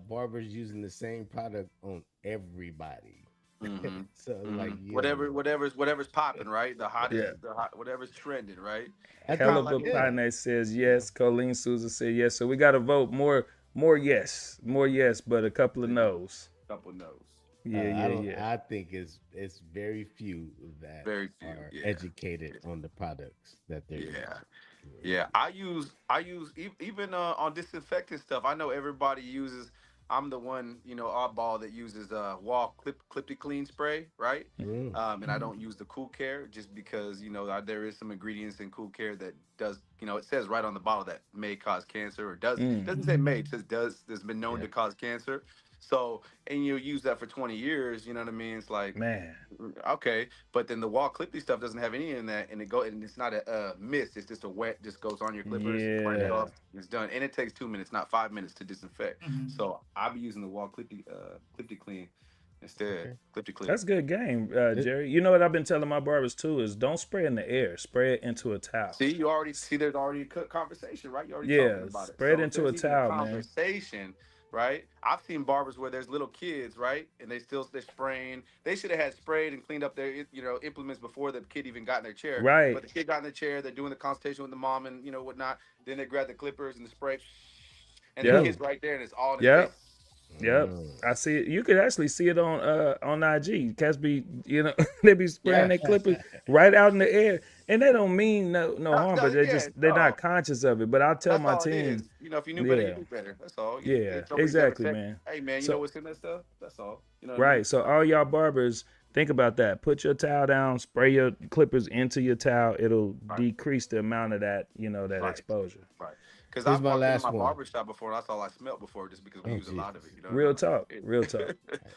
barbers using the same product on everybody. Mm-hmm. So it's like, Mm-hmm. yo, Whatever's popping, right? The Yeah. hottest, whatever's trending, right? I Kind of think, Hella like yeah, Pine says you know, yes. Colleen Souza said yes. So we got to vote more yes, more yes, but a couple of a no's. couple no's. Yeah, I yeah, don't. yeah. I think it's very few that Very few. are Yeah. educated on the products that they're Yeah. using. Yeah. Yeah, I use even on disinfectant stuff. I know everybody uses. I'm the one, oddball that uses wall clip to clean spray, right? Mm, And I don't use the Cool Care just because there is some ingredients in Cool Care that does, it says right on the bottle that may cause cancer, or Mm. doesn't say may, it says does, has been known yeah. to cause cancer. So, and you use that for 20 years, you know what I mean? It's like, Man. okay, but then the wall clippy stuff doesn't have any in that, and it's not a mist. It's just a wet, just goes on your clippers, cleanse it Yeah. off, it's done, and it takes 2 minutes, not 5 minutes to disinfect. mhm. So I'll be using the wall clippy clean instead, Okay. clippy clear. That's a good game, It, Jerry. You know what I've been telling my barbers too is don't spray in the air. Spray it into a towel. See, you already see. There's already a conversation, right? You're already talking Yeah, about it. spray it So if into a there's even a towel, man. conversation, right? I've seen barbers where there's little kids, right, and they're spraying. They should have had sprayed and cleaned up their implements before the kid even got in their chair. But Right. the kid got in the chair. They're doing the consultation with the mom and whatnot. Then they grab the clippers and the spray, and the Yep. mm, kid's right there and it's all in his face. Yep. Yep. mm. I see it. You could actually see it on IG. Cats be they be spraying Yeah. their clippers right out in the air. And they don't mean no harm, No, but yeah, they're not no. conscious of it. But I tell That's my all it team, is. If you knew better, you yeah, knew better. That's all. yeah, Nobody's ever exactly, said, man. "Hey, man, you know So what's in that stuff?" That's all. You know what I mean? right. So all y'all barbers, think about that. Put your towel down, spray your clippers into your towel. It'll Right. decrease the amount of that, that Right. exposure. Right. Because Here's I've my walked into last my one. barber shop before and that's all I smelled before just because we Oh use a lot of Jesus. it. You know what Real I talk. mean? Real talk.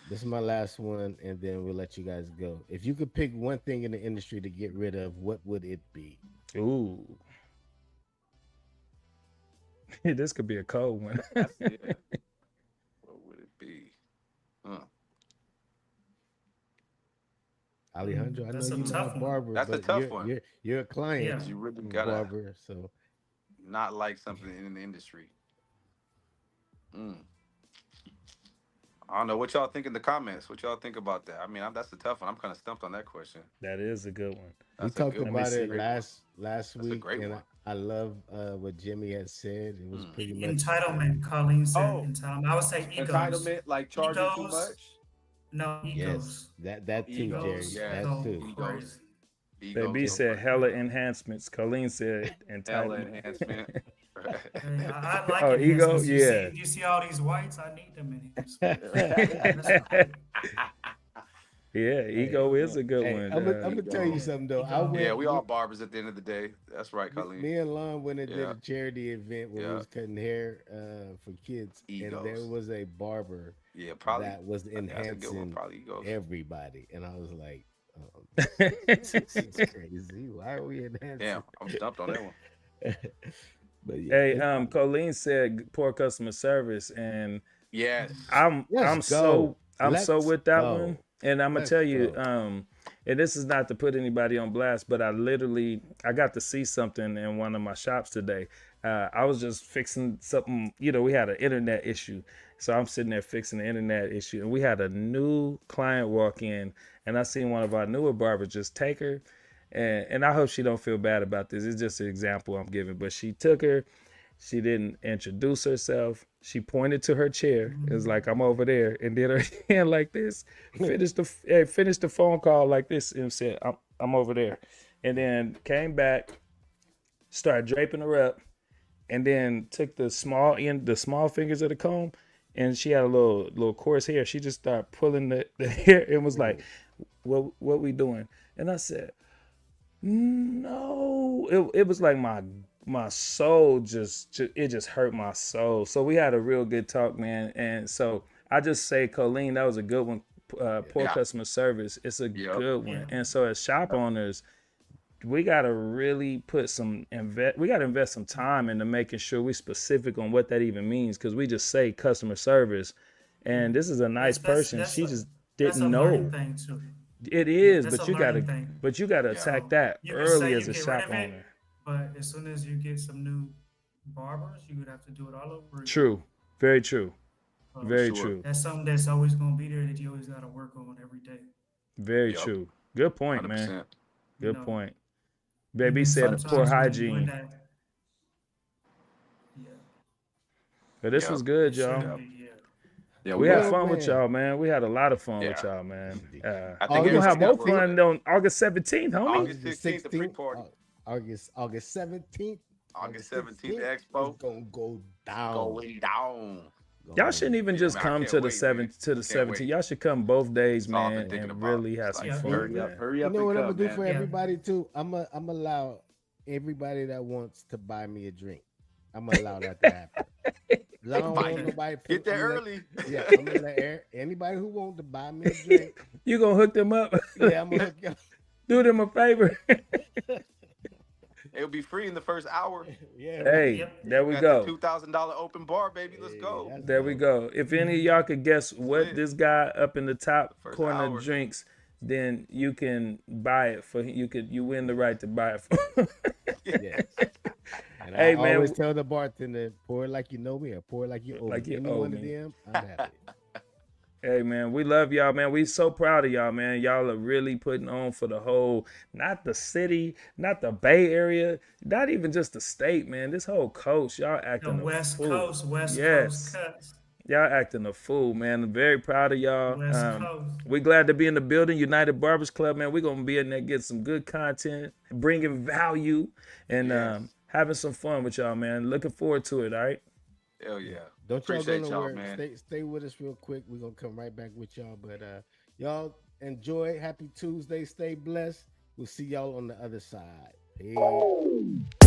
This is my last one, and then we'll let you guys go. If you could pick one thing in the industry to get rid of, what would it be? Ooh. This could be a cold one. That's it. What would it be? Huh. Alejandro, I know That's a you're not a tough one. barber, That's a but tough one you're a client Yeah. because you really of a gotta barber, so not like something in the industry. Mm. I don't know what y'all think in the comments. What y'all think about that? I mean, that's a tough one. I'm kind of stumped on that question. That is a good one. we That's a talked good Let one. me about That's a it see. great one. last That's a week, great and one. I love what Jimmy had said. It was Mm. pretty much Entitlement, Colleen said Oh, entitlement. I would say egos. entitlement, like charging too Egos, much. no yes, egos. that too, Egos, Jerry, Egos that yes. go too. Egos. crazy. Egos Baby It's go said crazy. hella enhancements. Colleen said Hella entitlement. enhancement. Hey, I like Oh, ego? enhancements. Yeah. You see all these whites? I need them enhancements. That's hey, right. Yeah, ego is a good hey, one. I'm gonna tell you Ego. Yeah, something though. I ego. Yeah, went we all barbers at the end of the day. That's right, Colleen. me and Lon went and did Yeah, a charity event where we yeah. was cutting hair for kids, and there Egos. was a barber Yeah, probably. that was That's a good one. enhancing Probably egos. everybody, and I was like, this is crazy. Why are we Damn, enhancing? I'm stumped on that one. But yeah, Hey, Colleen said poor customer service, and Yes. let's go. I'm so Let's with that one. go. And I'm gonna Let's tell you, go. and this is not to put anybody on blast, but I got to see something in one of my shops today. I was just fixing something, we had an internet issue. So I'm sitting there fixing the internet issue, and we had a new client walk in, and I seen one of our newer barbers just take her. And I hope she don't feel bad about this. It's just an example I'm giving, but she took her. She didn't introduce herself. She pointed to her chair. It was like, I'm over there, and did her hand like this. Finished the phone call like this, and said, I'm over there. And then came back, started draping her up, and then took the small fingers of the comb, and she had a little coarse hair. She just started pulling the hair and was like, Ooh. what we doing? And I said, no. It was like my soul just it just hurt my soul. So we had a real good talk, man. And so I just say, Colleen, that was a good one. Yeah. Poor Yeah. customer service. It's a Yep. good Yeah. one. And so as shop owners, we gotta really we gotta invest some time into making sure we specific on what that even means, because we just say customer service, Yeah. and this is a nice person. She just That's a didn't learning know. thing too. It Yeah, is, that's a but learning thing. you gotta Yeah. attack So that you can early say as you a get rid shop of it, owner. but as soon as you get some new barbers, you would have to do it all over again. True. Very true. For So Very sure. true. that's something that's always gonna be there that you always gotta work on every day. Very Yep. true. Good point, man. 100%. You Good know, point. and Baby then said poor sometimes 100%. when you're in hygiene. that, yeah, But this Yep. was it good, y'all. shouldn't Yep. be. Yeah, Yeah. We We had got. Well, fun with man. y'all, man. We had a lot of fun with Yeah. y'all, man. I think We're gonna August have everybody more got work. 16th. fun on August 17th, homie. August August the 16th, the pre 16th. party. August 17th. August August 17th, 16th is Expo gonna go down. going down. Y'all Going shouldn't even Yeah, just man, I come can't to the wait, man. 7th to the Can't 17th. wait. Y'all should come both days, That's all I've been man, thinking and about. really have It's some like, yeah, fun, man. hurry You up know and what I'm come, gonna do man. for yeah. everybody too? I'm allow everybody that wants to buy me a drink. I'm gonna allow that to happen. 'Cause I don't want Bite. nobody. Get there I'm gonna let, early. yeah, I'm gonna let anybody who wants to buy me a drink. You gonna hook them up? Yeah, I'm gonna hook you. Do them a favor. It'll be free in the first hour. Yeah, right. Hey, Yep. there We we got the go. $2,000 open bar, baby. Let's Hey, go. that's There we dope. go. If any of y'all could guess That's what lit. this guy up in the top First corner hour. drinks, then you can buy it for you win the right to buy it for. Yes. And I Hey always man, tell the bartender, pour it like you know me or pour it like you owe like me. you Any owe one of me. them, I'm happy. Hey man, we love y'all, man. We so proud of y'all, man. Y'all are really putting on for the whole, not the city, not the Bay Area, not even just the state, man. This whole coast, y'all The acting a West fool. Coast, West Coast Yes, cuts, y'all acting a fool, man. I'm very proud of y'all. West Coast. We glad to be in the building, United Barbers Club, man. We're gonna be in there, get some good content, bringing value, and Yes. having some fun with y'all, man. Looking forward to it. All right. Hell Yeah. yeah. Don't y'all go Appreciate y'all, nowhere. man. Stay with us real quick. We're gonna come right back with y'all. But y'all enjoy. Happy Tuesday. Stay blessed. We'll see y'all on the other side. Peace.